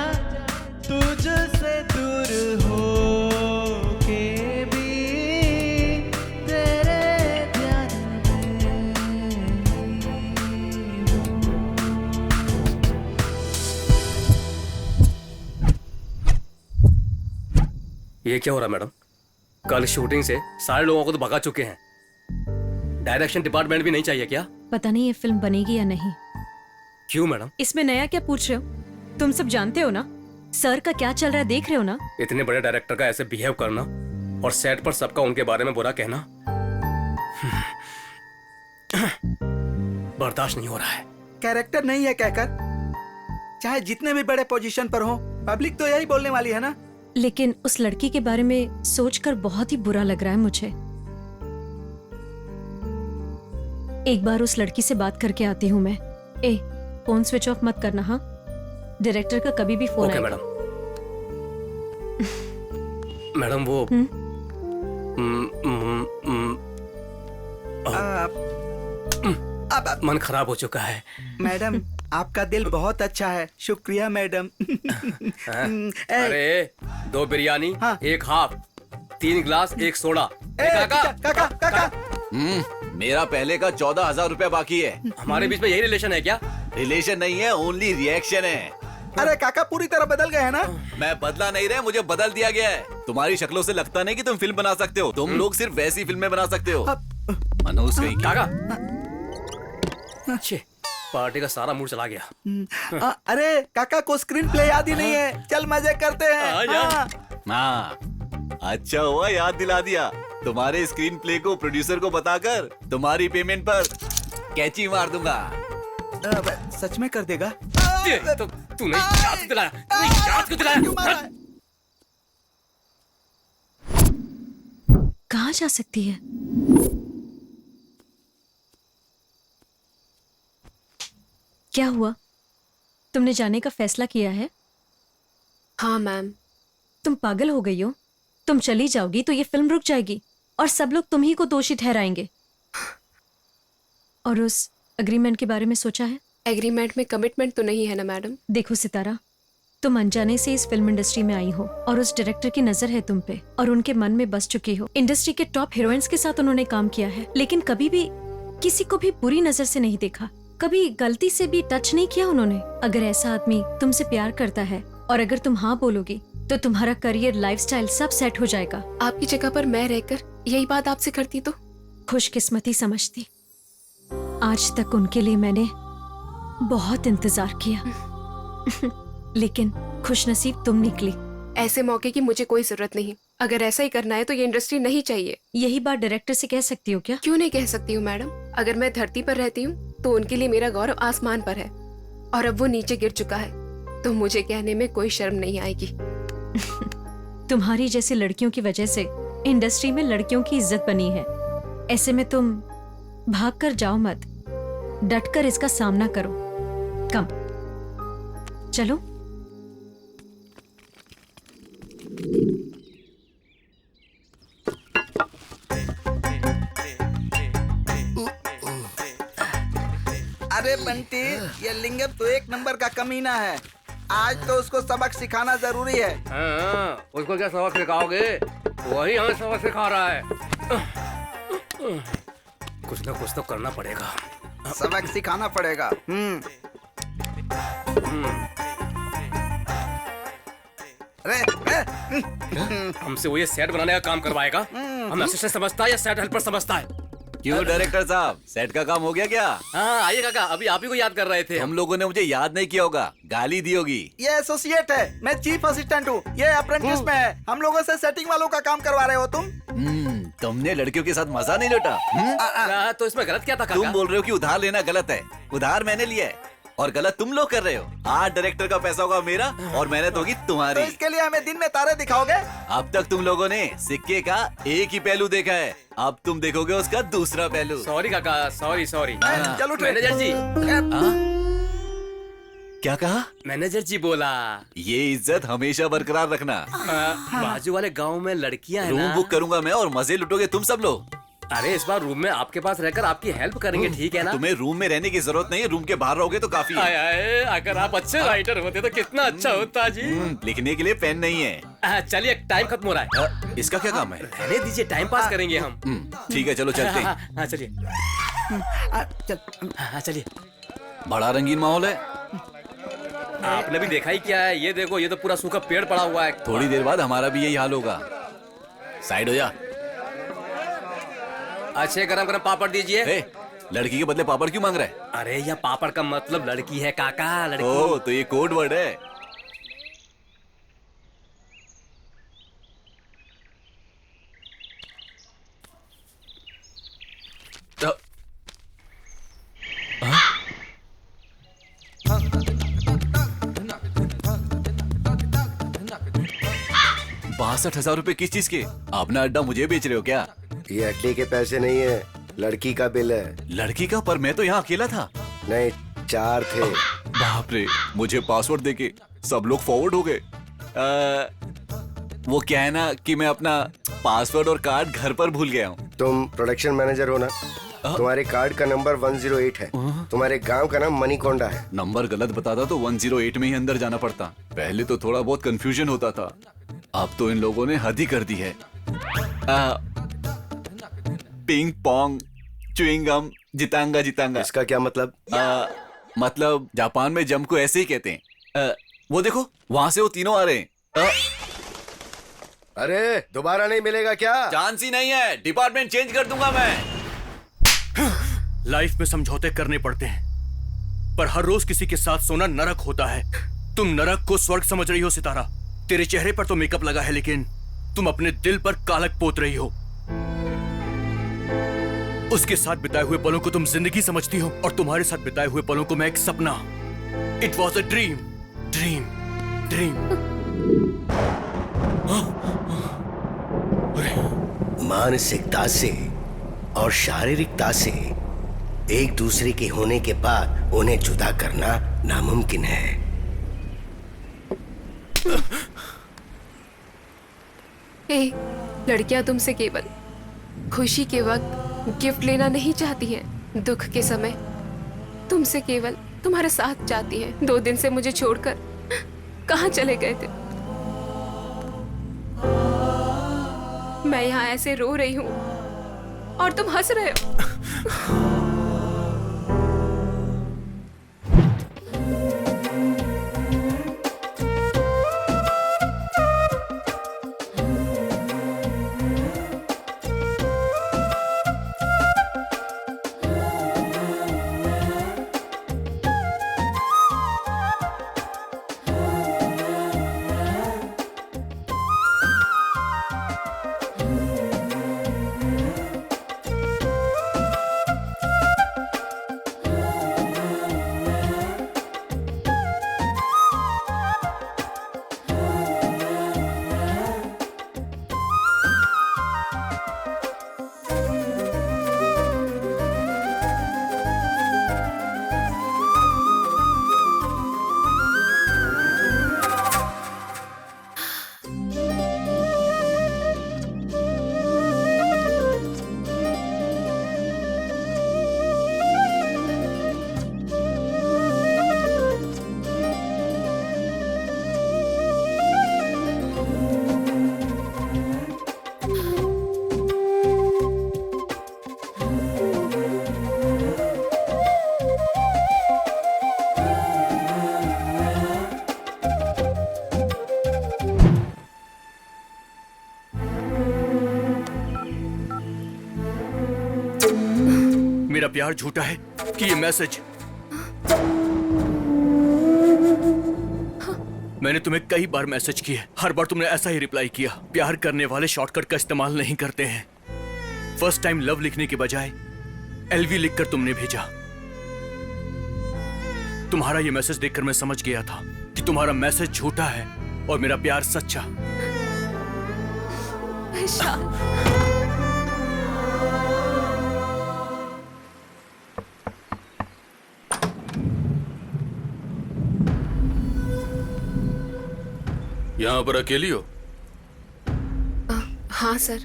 तुझसे दूर हो के भी तेरे ध्यान में हूँ। ये क्या हो रहा है मैडम? कल शूटिंग से सारे लोगों को तो भगा चुके हैं। डायरेक्शन डिपार्टमेंट भी नहीं चाहिए क्या? पता नहीं ये फिल्म बनेगी या नहीं। क्यों मैडम? इसमें नया क्या पूछ रहे हो? तुम सब जानते हो ना सर का क्या चल रहा है, देख रहे हो ना। इतने बड़े डायरेक्टर का ऐसे बिहेव करना और सेट पर सबका उनके बारे में बुरा कहना बर्दाश्त नहीं हो रहा है। कैरेक्टर नहीं है कहकर चाहे जितने भी बड़े पोजीशन पर हो, पब्लिक तो यही बोलने वाली है ना। लेकिन उस लड़की के बारे में सोचकर बहुत ही बुरा लग रहा है मुझे। एक बार उस लड़की से बात करके आती हूँ मैं। फोन स्विच ऑफ मत करना। हाँ, डायरेक्टर का कभी भी फोन आएगा। मैडम मैडम वो मन खराब हो चुका है। मैडम आपका दिल बहुत अच्छा है, शुक्रिया मैडम। अरे 2 बिरयानी, हाँ। 1 हाफ, 3 ग्लास, 1 सोडा। काका मेरा पहले का 14,000 रुपया बाकी है। हमारे बीच में यही रिलेशन है क्या? रिलेशन नहीं है, ओनली रिएक्शन है। अरे काका पूरी तरह बदल गए हैं ना। मैं बदला नहीं रहा, मुझे बदल दिया गया है। तुम्हारी शक्लों से लगता नहीं कि तुम फिल्म बना सकते हो। तुम लोग सिर्फ वैसी फिल्में बना सकते हो। मनोज कहीं काका पार्टी का सारा मूड चला गया। अरे काका को स्क्रीन प्ले याद ही नहीं है, चल मजे करते हैं। हाँ अच्छा हुआ याद दिला दिया। तुम्हारे स्क्रीन प्ले को प्रोड्यूसर को बताकर तुम्हारी पेमेंट पर कैची मार दूंगा। सच में कर देगा? तो तूने याद दिलाया, याद क्यों दिलाया? कहाँ जा सकती है? क्या हुआ? तुमने जाने का फैसला किया है? हाँ मैम। तुम पागल हो गई हो? तुम चली जाओगी तो ये फिल्म रुक जाएगी और सब लोग तुम ही को दोषी ठहराएंगे। और उस एग्रीमेंट के बारे में सोचा है? एग्रीमेंट में कमिटमेंट तो नहीं है ना मैडम। देखो सितारा, तुम अनजाने से इस फिल्म इंडस्ट्री में आई हो और उस डायरेक्टर की नजर है तुम पे और उनके मन में बस चुकी हो। इंडस्ट्री के टॉप हीरोइंस के साथ उन्होंने काम किया है, लेकिन कभी भी किसी को भी बुरी नजर से नहीं देखा, कभी गलती से भी टच नहीं किया उन्होंने। अगर ऐसा आदमी तुमसे प्यार करता है और अगर तुम हाँ बोलोगी तो तुम्हारा करियर, लाइफस्टाइल सब सेट हो जाएगा। आपकी जगह पर मैं रहकर यही बात आपसे करती तो खुशकिस्मती समझती। आज तक उनके लिए मैंने बहुत इंतजार किया लेकिन खुशनसीब तुम निकली। ऐसे मौके की मुझे कोई जरूरत नहीं। अगर ऐसा ही करना है तो ये इंडस्ट्री नहीं चाहिए। यही बात डायरेक्टर से कह सकती हो क्या? क्यों नहीं कह सकती हूँ मैडम। अगर मैं धरती पर रहती हूँ तो उनके लिए मेरा गौरव आसमान पर है और अब वो नीचे गिर चुका है तो मुझे कहने में कोई शर्म नहीं आएगी। तुम्हारी जैसी लड़कियों की वजह से इंडस्ट्री में लड़कियों की इज्जत बनी है। ऐसे में तुम भाग कर जाओ मत, डट कर इसका सामना करो। कम चलो। अरे बंटी, ये लिंगम तो एक नंबर का कमीना है। आज तो उसको सबक सिखाना जरूरी है। हाँ, उसको क्या सबक सिखाओगे? वही हमें सबक सिखा रहा है। कुछ ना कुछ तो करना पड़ेगा। सबक सिखाना पड़ेगा। हमसे वो ये सेट बनाने का काम करवाएगा। हम असिस्टेंट समझता है या सेट हेल्पर समझता है? क्यों डायरेक्टर साहब, सेट का काम हो गया क्या? हाँ आइए काका, अभी आप ही को याद कर रहे थे। हम लोगों ने मुझे याद नहीं किया होगा, गाली दी होगी। ये एसोसिएट है, मैं चीफ असिस्टेंट हूँ। ये अप्रेंटिस में है। हम लोगों से सेटिंग वालों का काम करवा रहे हो तुम। तुमने लड़कियों के साथ मजा नहीं लौटा। तो इसमें गलत क्या था काका? तुम बोल रहे हो कि उधार लेना गलत है। उधार मैंने लिया है और गलत तुम लोग कर रहे हो। आज डायरेक्टर का पैसा होगा मेरा और मेहनत होगी तुम्हारी। तो इसके लिए हमें दिन में तारे दिखाओगे? अब तक तुम लोगों ने सिक्के का एक ही पहलू देखा है, अब तुम देखोगे उसका दूसरा पहलू। सॉरी काका, सॉरी। चलो मैनेजर जी। क्या कहा? मैनेजर जी बोला ये इज्जत हमेशा बरकरार रखना। बाजू वाले गांव में लड़कियां हैं रूम ना? बुक करूंगा मैं और मजे लुटोगे तुम सब लोग। अरे इस बार रूम में आपके पास रहकर आपकी हेल्प करेंगे, ठीक है ना? तुम्हें रूम में रहने की जरूरत नहीं है, रूम के बाहर रहोगे तो काफी है। आए, अगर आप अच्छे राइटर होते तो कितना अच्छा होता जी। लिखने के लिए पेन नहीं है। चलिए टाइम खत्म हो रहा है। इसका क्या काम है? रहने दीजिए, टाइम पास करेंगे हम। ठीक है चलो चलते हैं। हाँ चलिए। चलिए। बड़ा रंगीन माहौल है। आपने भी देखा ही क्या है, ये देखो, ये तो पूरा सूखा पेड़ पड़ा हुआ है। थोड़ी देर बाद हमारा भी यही हाल होगा। साइड हो जा। अच्छे गरम गरम पापड़ दीजिए। लड़की के बदले पापड़ क्यों मांग रहा है? अरे यह पापड़ का मतलब लड़की है काका, लड़की। ओह, तो ये कोड वर्ड है। ₹62,000 किस चीज के? अपना अड्डा मुझे बेच रहे हो क्या? ये अड्डे के पैसे नहीं है, लड़की का बिल है। लड़की का? पर मैं तो यहाँ अकेला था। नहीं, 4 थे। बाप रे, मुझे पासवर्ड देके सब लोग फॉरवर्ड हो गए। वो क्या है ना कि मैं अपना पासवर्ड और कार्ड घर पर भूल गया हूँ। तुम प्रोडक्शन मैनेजर हो ना? तुम्हारे कार्ड का नंबर 108 है। तुम्हारे गांव का नाम मनीकोंडा है। नंबर गलत बताता तो 108 में ही अंदर जाना पड़ता। पहले तो थोड़ा बहुत कंफ्यूजन होता था, अब तो इन लोगों ने हद ही कर दी है। पिंग पोंग च्युइंग गम जितांगा जितांगा। इसका क्या मतलब? मतलब जापान में जम को ऐसे ही कहते हैं। वो देखो, वहां से वो तीनों आ रहे हैं। अरे दोबारा नहीं मिलेगा क्या? चांस ही नहीं है, डिपार्टमेंट चेंज कर दूंगा मैं। लाइफ में समझौते करने पड़ते हैं, पर हर रोज किसी के साथ सोना नरक होता है। तुम नरक को स्वर्ग समझ रही हो सितारा। तेरे चेहरे पर तो मेकअप लगा है, लेकिन तुम अपने दिल पर कालक पोत रही हो। उसके साथ बिताए हुए पलों को तुम जिंदगी समझती हो और तुम्हारे साथ बिताए हुए पलों को मैं एक सपना। It was a dream, dream, dream. मानसिकता से और शारीरिकता से एक दूसरे के होने के बाद उन्हें जुदा करना नामुमकिन है। लड़कियां तुमसे केवल खुशी के वक्त गिफ्ट लेना नहीं चाहती हैं, दुख के समय तुमसे केवल तुम्हारा साथ चाहती हैं। 2 दिन से मुझे छोड़कर कहाँ चले गए थे? मैं यहाँ ऐसे रो रही हूँ और तुम हंस रहे हो। प्यार झूठा है कि ये मैसेज? मैंने तुम्हें कई बार मैसेज किए, हर बार तुमने ऐसा ही रिप्लाई किया। प्यार करने वाले शॉर्टकट का इस्तेमाल नहीं करते हैं। फर्स्ट टाइम लव लिखने के बजाय एलवी लिखकर तुमने भेजा। तुम्हारा ये मैसेज देखकर मैं समझ गया था कि तुम्हारा मैसेज झूठा है और मेरा प्यार सच्चा। यहाँ पर अकेली हो? हाँ सर।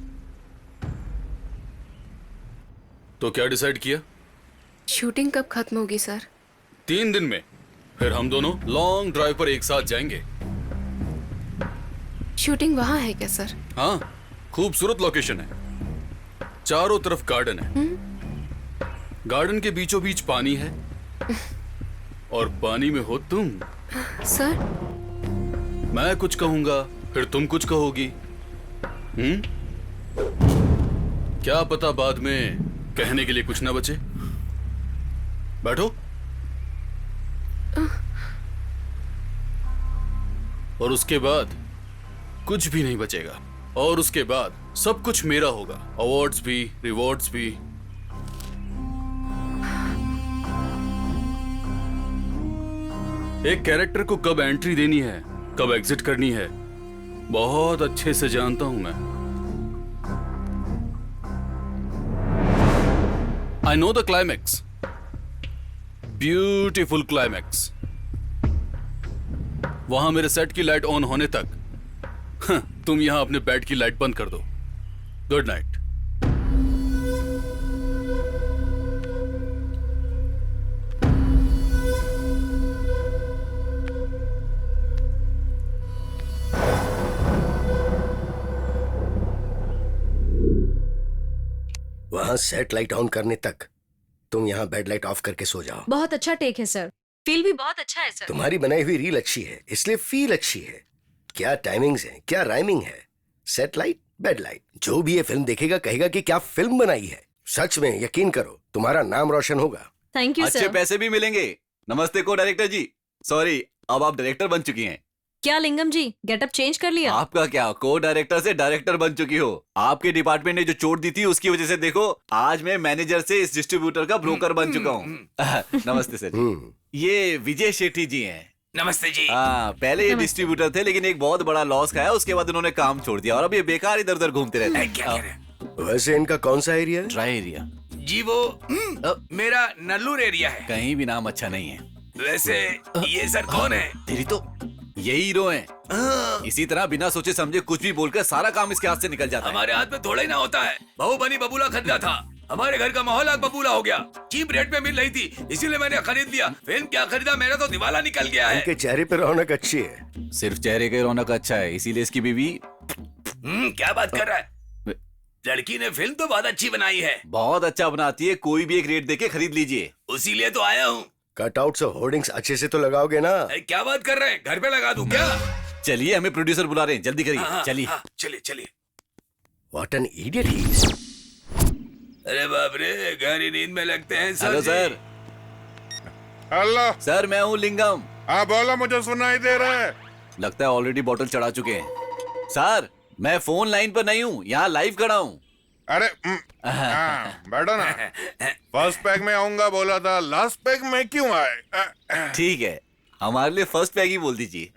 तो क्या डिसाइड किया? शूटिंग कब खत्म होगी सर? 3 दिन में। फिर हम दोनों लॉन्ग ड्राइव पर एक साथ जाएंगे। शूटिंग वहाँ है क्या सर? हाँ, खूबसूरत लोकेशन है। चारों तरफ गार्डन है। गार्डन के बीचों बीच पानी है और पानी में हो तुम। सर मैं कुछ कहूंगा, फिर तुम कुछ कहोगी। क्या पता बाद में कहने के लिए कुछ ना बचे। बैठो। और उसके बाद कुछ भी नहीं बचेगा। और उसके बाद सब कुछ मेरा होगा। अवार्ड्स भी, रिवॉर्ड्स भी। एक कैरेक्टर को कब एंट्री देनी है, कब एग्जिट करनी है, बहुत अच्छे से जानता हूं मैं। I know the climax, beautiful climax. वहां मेरे सेट की लाइट ऑन होने तक तुम यहां अपने बेड की लाइट बंद कर दो। Good night. वहां सेट लाइट ऑन करने तक तुम यहाँ बेड लाइट ऑफ करके सो जाओ। बहुत अच्छा टेक है सर। फील भी बहुत अच्छा है सर। तुम्हारी बनाई हुई रील अच्छी है, इसलिए फील अच्छी है। क्या टाइमिंग्स है, क्या राइमिंग है। Set light, bed light. जो भी ये फिल्म देखेगा कहेगा कि क्या फिल्म बनाई है। सच में यकीन करो, तुम्हारा नाम रोशन होगा। थैंक यू अच्छे सर। पैसे भी मिलेंगे। नमस्ते को डायरेक्टर जी। सॉरी, अब आप डायरेक्टर बन चुकी हैं। क्या लिंगम जी, गेटअप चेंज कर लिया? आपका क्या, को डायरेक्टर से डायरेक्टर बन चुकी हो। आपके डिपार्टमेंट ने जो चोट दी थी उसकी वजह से देखो आज मैं मैनेजर से इस डिस्ट्रीब्यूटर का ब्रोकर बन चुका हूँ। नमस्ते सर। ये विजय शेट्टी जी हैं। नमस्ते जी। हाँ, पहले ये डिस्ट्रीब्यूटर थे लेकिन एक बहुत बड़ा लॉस खाया, उसके बाद उन्होंने काम छोड़ दिया और अब ये बेकार इधर उधर घूमते रहते हैं। क्या कह रहे हैं? वैसे इनका कौन सा एरिया है? Dry area. जी वो मेरा नल्लूर एरिया है। कहीं भी नाम अच्छा नहीं है। वैसे ये सर कौन है? तेरी तो यही हीरो हैं। इसी तरह बिना सोचे समझे कुछ भी बोलकर सारा काम इसके हाथ से निकल जाता है। हमारे हाथ में थोड़ा ही ना होता है। बहू बनी बबूला खरीदा था, हमारे घर का माहौल आग बबूला हो गया। चीप रेट में मिल रही थी इसीलिए मैंने खरीद लिया। फिल्म क्या खरीदा, मेरा तो दिवाला निकल गया है। इनके चेहरे पर रौनक अच्छी है। सिर्फ चेहरे की रौनक अच्छा है, इसीलिए इसकी बीवी। क्या बात कर रहा है? लड़की ने फिल्म तो बहुत अच्छी बनाई है। बहुत अच्छा बनाती है, कोई भी एक रेट देके खरीद लीजिए। उसीलिए तो आया हूँ। कटआउट्स और होर्डिंग्स अच्छे से तो लगाओगे ना? क्या बात कर रहे हैं, घर पे लगा दूं क्या? चलिए, हमें प्रोड्यूसर बुला रहे हैं, जल्दी करिए। चलिए चलिए चलिए। What an idiot he is. अरे बाप रे, गहरी नींद में लगते हैं sir. Hello sir. Hello sir, मैं हूँ लिंगम। हाँ बोलो, मुझे सुनाई दे रहा है। लगता है ऑलरेडी बॉटल चढ़ा चुके हैं। सर, मैं फोन लाइन पर नहीं हूँ, यहाँ लाइव खड़ा हूँ। अरे बैठो ना। फर्स्ट पैक में आऊंगा बोला था, लास्ट पैक में क्यों आए? ठीक है, हमारे लिए फर्स्ट पैक ही बोल दीजिए।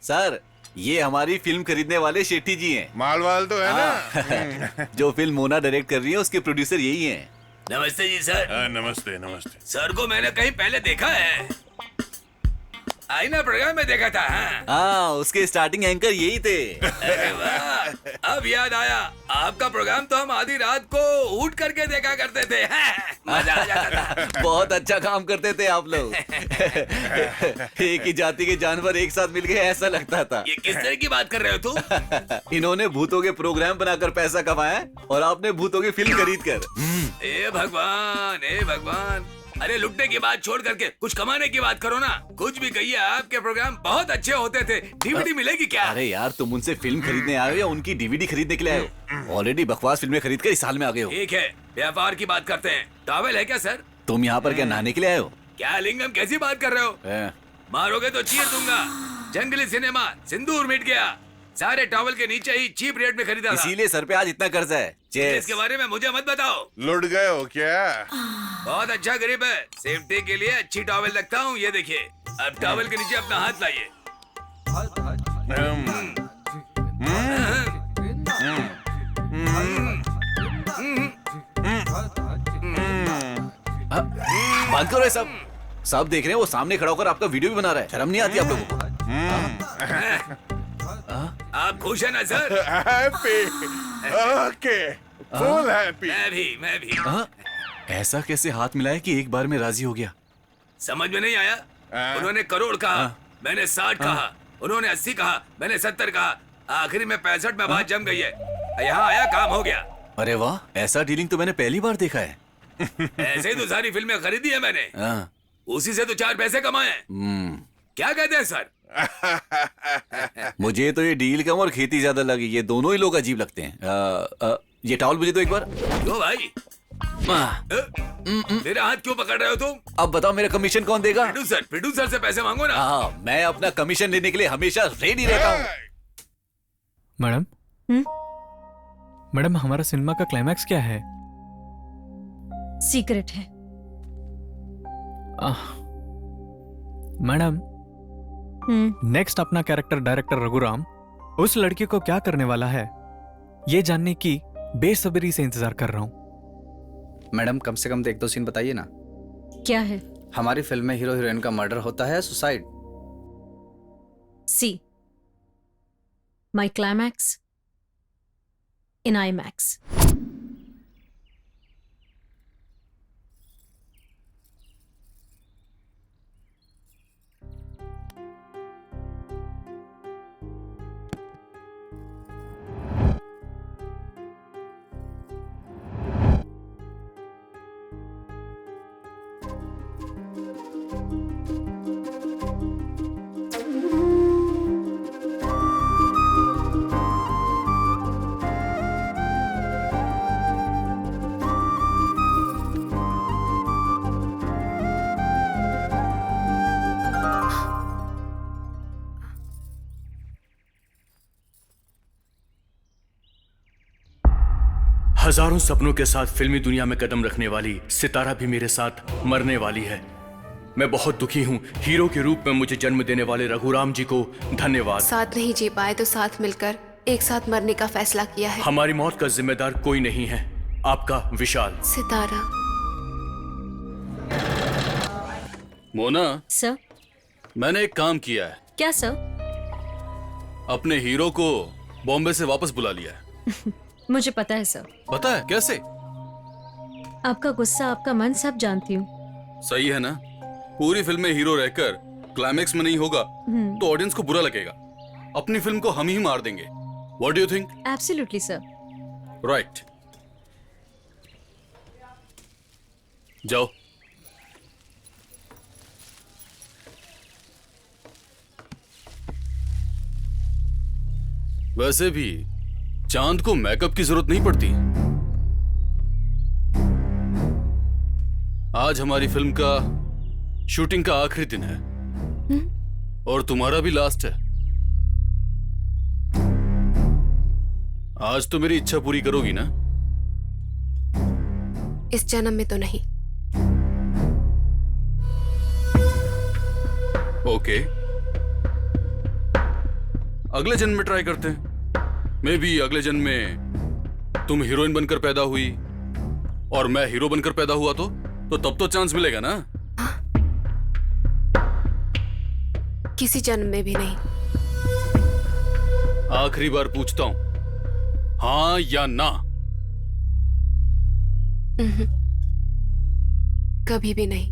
सर, ये हमारी फिल्म खरीदने वाले शेट्टी जी हैं। मालवाल तो है ना। जो फिल्म मोना डायरेक्ट कर रही है उसके प्रोड्यूसर यही हैं। नमस्ते जी सर। नमस्ते नमस्ते। सर को मैंने कहीं पहले देखा है, आईना प्रोग्राम में देखा था। हाँ, उसके स्टार्टिंग एंकर यही थे। अरे वाह, अब याद आया। आपका प्रोग्राम तो हम आधी रात को उठ करके देखा करते थे। मजा आ जाता था। बहुत अच्छा काम करते थे आप लोग। एक ही जाति के जानवर एक साथ मिल गए ऐसा लगता था। ये किस तरह की बात कर रहे हो तुम? इन्होंने भूतों के प्रोग्राम बनाकर पैसा कमाया और आपने भूतों की फिल्म खरीद कर। ए भगवान, ए भगवान, अरे लुटने की बात छोड़ करके कुछ कमाने की बात करो ना। कुछ भी कहिए, आपके प्रोग्राम बहुत अच्छे होते थे। डीवीडी मिलेगी क्या? अरे यार, तुम उनसे फिल्म खरीदने आए हो या उनकी डीवीडी खरीदने के लिए आए हो? ऑलरेडी बकवास फिल्में खरीद कर इस हाल में आ गए हो। ठीक है, व्यापार की बात करते हैं। टॉवेल है क्या सर? तुम यहाँ पर क्या नहाने के लिए आए हो? क्या लिंगम, कैसी बात कर रहे हो? मारोगे तो चीर दूंगा। जंगली सिनेमा, सिंदूर मिट गया। सारे टॉवल के नीचे ही चीप रेट में खरीदा था। इसीलिए सर पे आज इतना कर्ज है। इसके बारे में मुझे मत बताओ। लुट गए हो क्या? बहुत अच्छा गरीब है। सेफ्टी के लिए अच्छी टॉवल रखता हूँ। ये देखिए, अब टॉवल के नीचे अपना हाथ लाइए। बंद करो ये सब देख रहे हैं। वो सामने खड़ा होकर आपका वीडियो भी बना रहा है। शर्म नहीं आती आप लोगों को? आप खुश है ना sir? Happy, okay, full happy. मैं भी। ऐसा कैसे हाथ मिलाया कि एक बार में राजी हो गया? समझ में नहीं आया? उन्होंने करोड़ कहा, मैंने 60 कहा। उन्होंने 80 कहा, मैंने 70 कहा। आखिर में 65 में बात जम गई है। यहाँ आया, काम हो गया। अरे वाह, ऐसा डीलिंग तो मैंने पहली बार देखा है। ऐसे ही तो सारी फिल्में खरीदी है मैंने। उसी से तो 4 पैसे कमाए। क्या कहते हैं सर? मुझे तो ये डील कम और खेती ज्यादा लगी। ये दोनों ही लोग अजीब लगते हैं। ये टॉवल मुझे तो एक बार। दो भाई। मेरा हाथ क्यों पकड़ रहे हो तुम? अब बताओ, मेरा कमीशन कौन देगा? प्रोड्यूसर से पैसे मांगो ना। हाँ, मैं अपना कमीशन लेने के लिए हमेशा रेडी रहता हूँ। मैडम, मैडम, हमारा सिनेमा का क्लाइमैक्स क्या है? सीक्रेट है। मैडम, नेक्स्ट अपना कैरेक्टर डायरेक्टर रघुराम उस लड़की को क्या करने वाला है, ये जानने की बेसब्री से इंतजार कर रहा हूँ। मैडम, कम से कम तो 1-2 सीन बताइए ना। क्या है? हमारी फिल्म में हीरो हीरोइन का मर्डर होता है, सुसाइड। सी माई क्लाइमैक्स इन IMAX। हजारों सपनों के साथ फिल्मी दुनिया में कदम रखने वाली सितारा भी मेरे साथ मरने वाली है। मैं बहुत दुखी हूँ। हीरो के रूप में मुझे जन्म देने वाले रघुराम जी को धन्यवाद। साथ नहीं जी पाए तो साथ मिलकर एक साथ मरने का फैसला किया है। हमारी मौत का जिम्मेदार कोई नहीं है, आपका विशाल। सितारा। मोना सर, मैंने एक काम किया है। क्या सर? अपने हीरो को बॉम्बे से वापस बुला लिया है। मुझे पता है सर। पता है कैसे? आपका गुस्सा, आपका मन सब जानती हूँ। सही है ना? पूरी फिल्म में हीरो रहकर क्लाइमेक्स में नहीं होगा तो ऑडियंस को बुरा लगेगा। अपनी फिल्म को हम ही मार देंगे। What do you think? Absolutely sir. Right, जाओ। वैसे भी चांद को मेकअप की जरूरत नहीं पड़ती। आज हमारी फिल्म का शूटिंग का आखिरी दिन है और तुम्हारा भी लास्ट है। आज तो मेरी इच्छा पूरी करोगी ना? इस जन्म में तो नहीं। ओके, अगले जन्म में ट्राई करते हैं। मे बी अगले जन्म में तुम हीरोइन बनकर पैदा हुई और मैं हीरो बनकर पैदा हुआ तो तब तो चांस मिलेगा ना? किसी जन्म में भी नहीं। आखिरी बार पूछता हूं, हाँ या ना? कभी भी नहीं।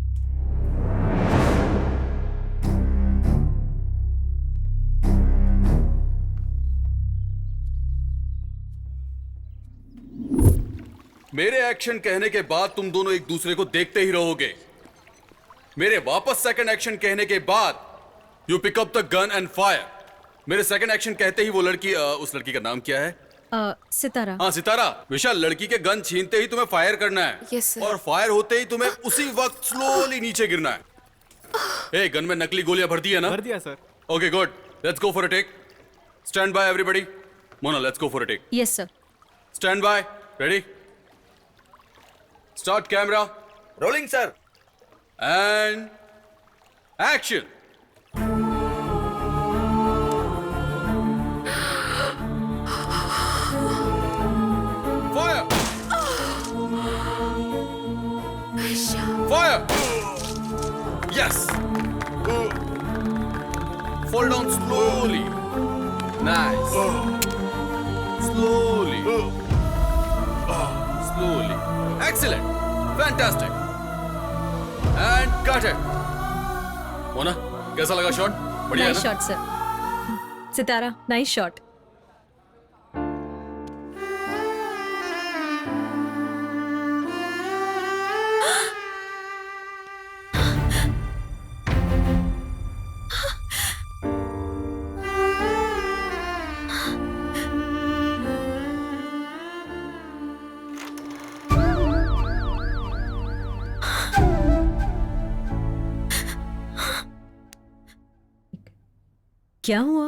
मेरे एक्शन कहने के बाद तुम दोनों एक दूसरे को देखते ही रहोगे। मेरे वापस सेकंड एक्शन कहने के बाद you pick up the gun and fire. मेरे सेकंड एक्शन कहते ही वो लड़की, उस लड़की का नाम क्या है? सितारा। हाँ सितारा, विशाल लड़की के गन छीनते ही तुम्हें फायर करना है। Yes, sir. और फायर होते ही तुम्हें उसी वक्त स्लोली नीचे गिरना है। ए, गन में नकली गोलियां भर दी है ना? भर दिया sir. Okay good, let's go for a take. Stand by everybody. Mona, let's go for a take. Yes sir. Stand by, ready, start camera rolling sir. And action. Fire! Yes! Fall down slowly. Nice. Slowly. Slowly. Excellent. Fantastic. And cut it. Mona, कैसा लगा shot? बढ़िया है nice ना? Shot sir. Sitara, nice shot. क्या हुआ?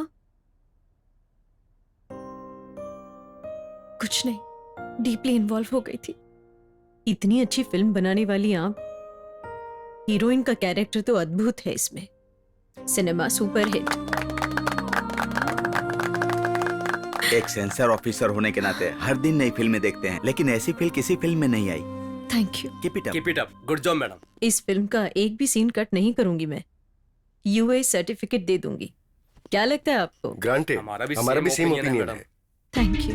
कुछ नहीं, deeply involve हो गई थी। इतनी अच्छी फिल्म बनाने वाली आप, हीरोइन का कैरेक्टर तो अद्भुत है इसमें। Cinema superhit. एक सेंसर ऑफिसर होने के नाते हर दिन नई फिल्में देखते हैं, लेकिन ऐसी फिल्म किसी फिल्म में नहीं आई। Thank you. Keep it up. Good job madam. इस फिल्म का एक भी सीन कट नहीं करूंगी मैं। यूए सर्टिफिकेट दे दूंगी। क्या लगता है आपको? ग्रांटेड। हमारा भी सेम opinion है, ओपिनियन मैडम। है। Thank you.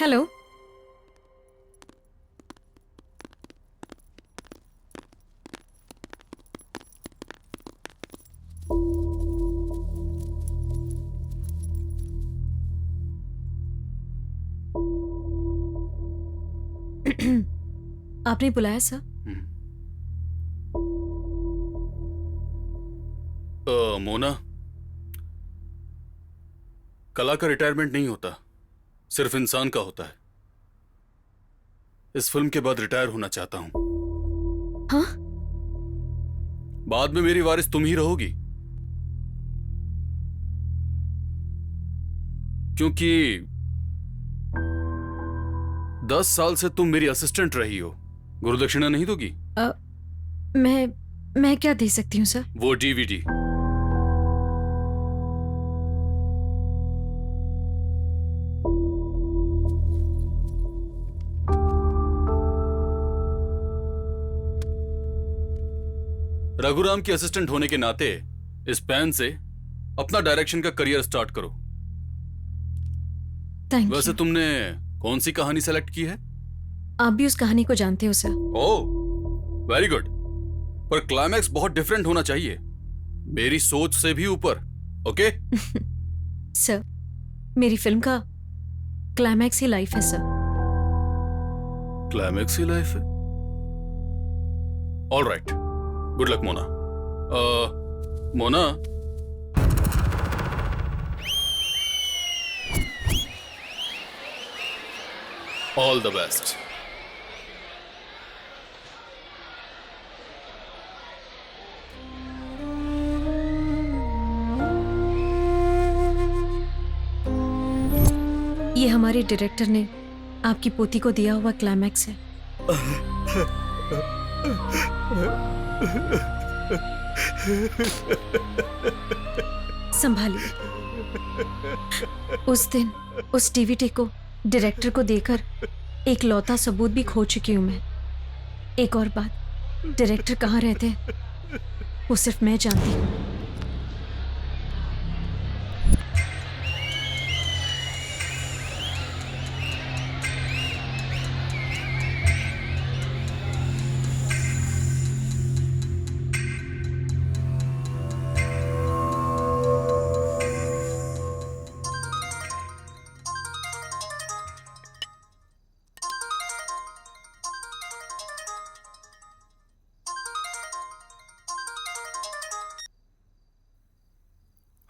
हेलो। आपने बुलाया सर? मोना, कला का रिटायरमेंट नहीं होता, सिर्फ इंसान का होता है। इस फिल्म के बाद रिटायर होना चाहता हूं। हाँ? बाद में मेरी वारिस तुम ही रहोगी, क्योंकि 10 साल से तुम मेरी असिस्टेंट रही हो। गुरुदक्षिणा नहीं दोगी? मैं क्या दे सकती हूँ सर? वो डीवीडी। रघुराम की असिस्टेंट होने के नाते इस पेन से अपना डायरेक्शन का करियर स्टार्ट करो। वैसे तुमने कौन सी कहानी सेलेक्ट की है? आप भी उस कहानी को जानते हो सर। ओह, वेरी गुड। पर क्लाइमैक्स बहुत डिफरेंट होना चाहिए, मेरी सोच से भी ऊपर। ओके? सर, मेरी फिल्म का क्लाइमैक्स ही लाइफ है सर। क्लाइमैक्स ही लाइफ है? All right, good luck Mona. Mona, all the best. ये हमारे डायरेक्टर ने आपकी पोती को दिया हुआ क्लाइमैक्स है। संभालिए। उस दिन उस डीवीडी को डायरेक्टर को देकर एक लौता सबूत भी खो चुकी हूं मैं। एक और बात, डायरेक्टर कहाँ रहते हैं वो सिर्फ मैं जानती हूँ।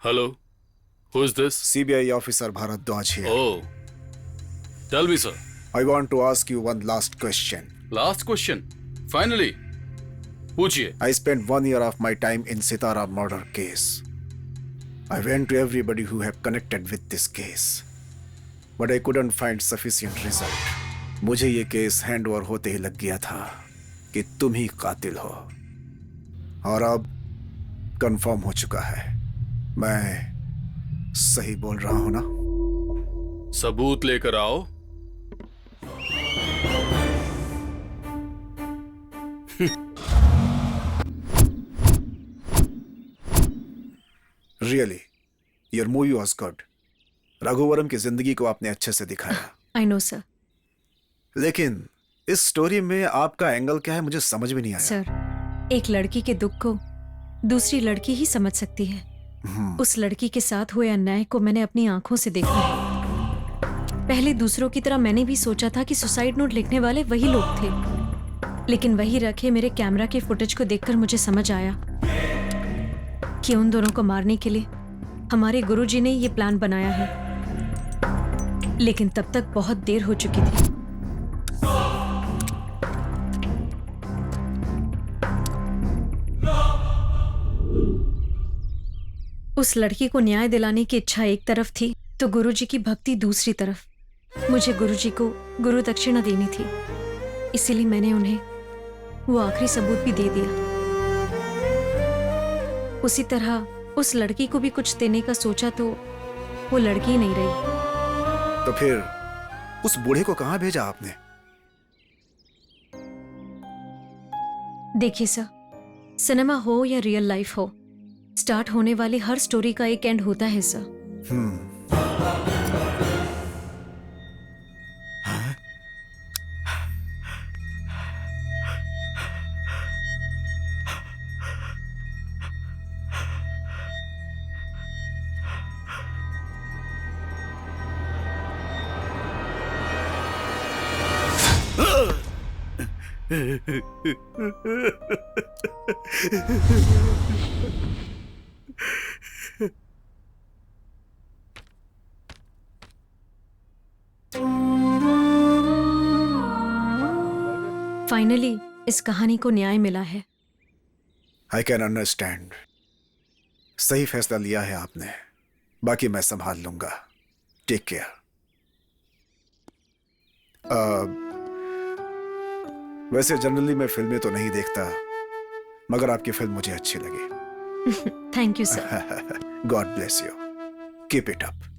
Hello, who is this? CBI officer Bharadwaj here. Oh, tell me, sir. I want to ask you one last question. Last question. Finally. पूछिए. I spent 1 year of my time in Sitara murder case. I went to everybody who have connected with this case, but I couldn't find sufficient result. मुझे ये case hand over होते ही लग गया था कि तुम ही कातिल हो, और अब कंफर्म हो चुका है. मैं सही बोल रहा हूं ना? सबूत लेकर आओ. Really, your movie was good. रघुवरम की जिंदगी को आपने अच्छे से दिखाया. I know, sir. लेकिन इस स्टोरी में आपका एंगल क्या है, मुझे समझ में नहीं आया. सर, एक लड़की के दुख को दूसरी लड़की ही समझ सकती है. उस लड़की के साथ हुए अन्याय को मैंने अपनी आंखों से देखा है. पहले दूसरों की तरह मैंने भी सोचा था कि सुसाइड नोट लिखने वाले वही लोग थे, लेकिन वही रखे मेरे कैमरा के फुटेज को देखकर मुझे समझ आया कि उन दोनों को मारने के लिए हमारे गुरुजी ने ये प्लान बनाया है. लेकिन तब तक बहुत देर हो चुकी थी. उस लड़की को न्याय दिलाने की इच्छा एक तरफ थी तो गुरुजी की भक्ति दूसरी तरफ. मुझे गुरुजी को गुरु दक्षिणा देनी थी, इसीलिए मैंने उन्हें वो आखिरी सबूत भी दे दिया. उसी तरह उस लड़की को भी कुछ देने का सोचा तो वो लड़की ही नहीं रही. तो फिर उस बूढ़े को कहां भेजा आपने? देखिए सर, सिनेमा हो या रियल लाइफ हो, स्टार्ट होने वाली हर स्टोरी का एक एंड होता है सर. फाइनली इस कहानी को न्याय मिला है. I can understand. सही फैसला लिया है आपने. बाकी मैं संभाल लूंगा. Take care. वैसे जनरली मैं फिल्में तो नहीं देखता, मगर आपकी फिल्म मुझे अच्छी लगी. Thank you sir. God bless you. Keep it up.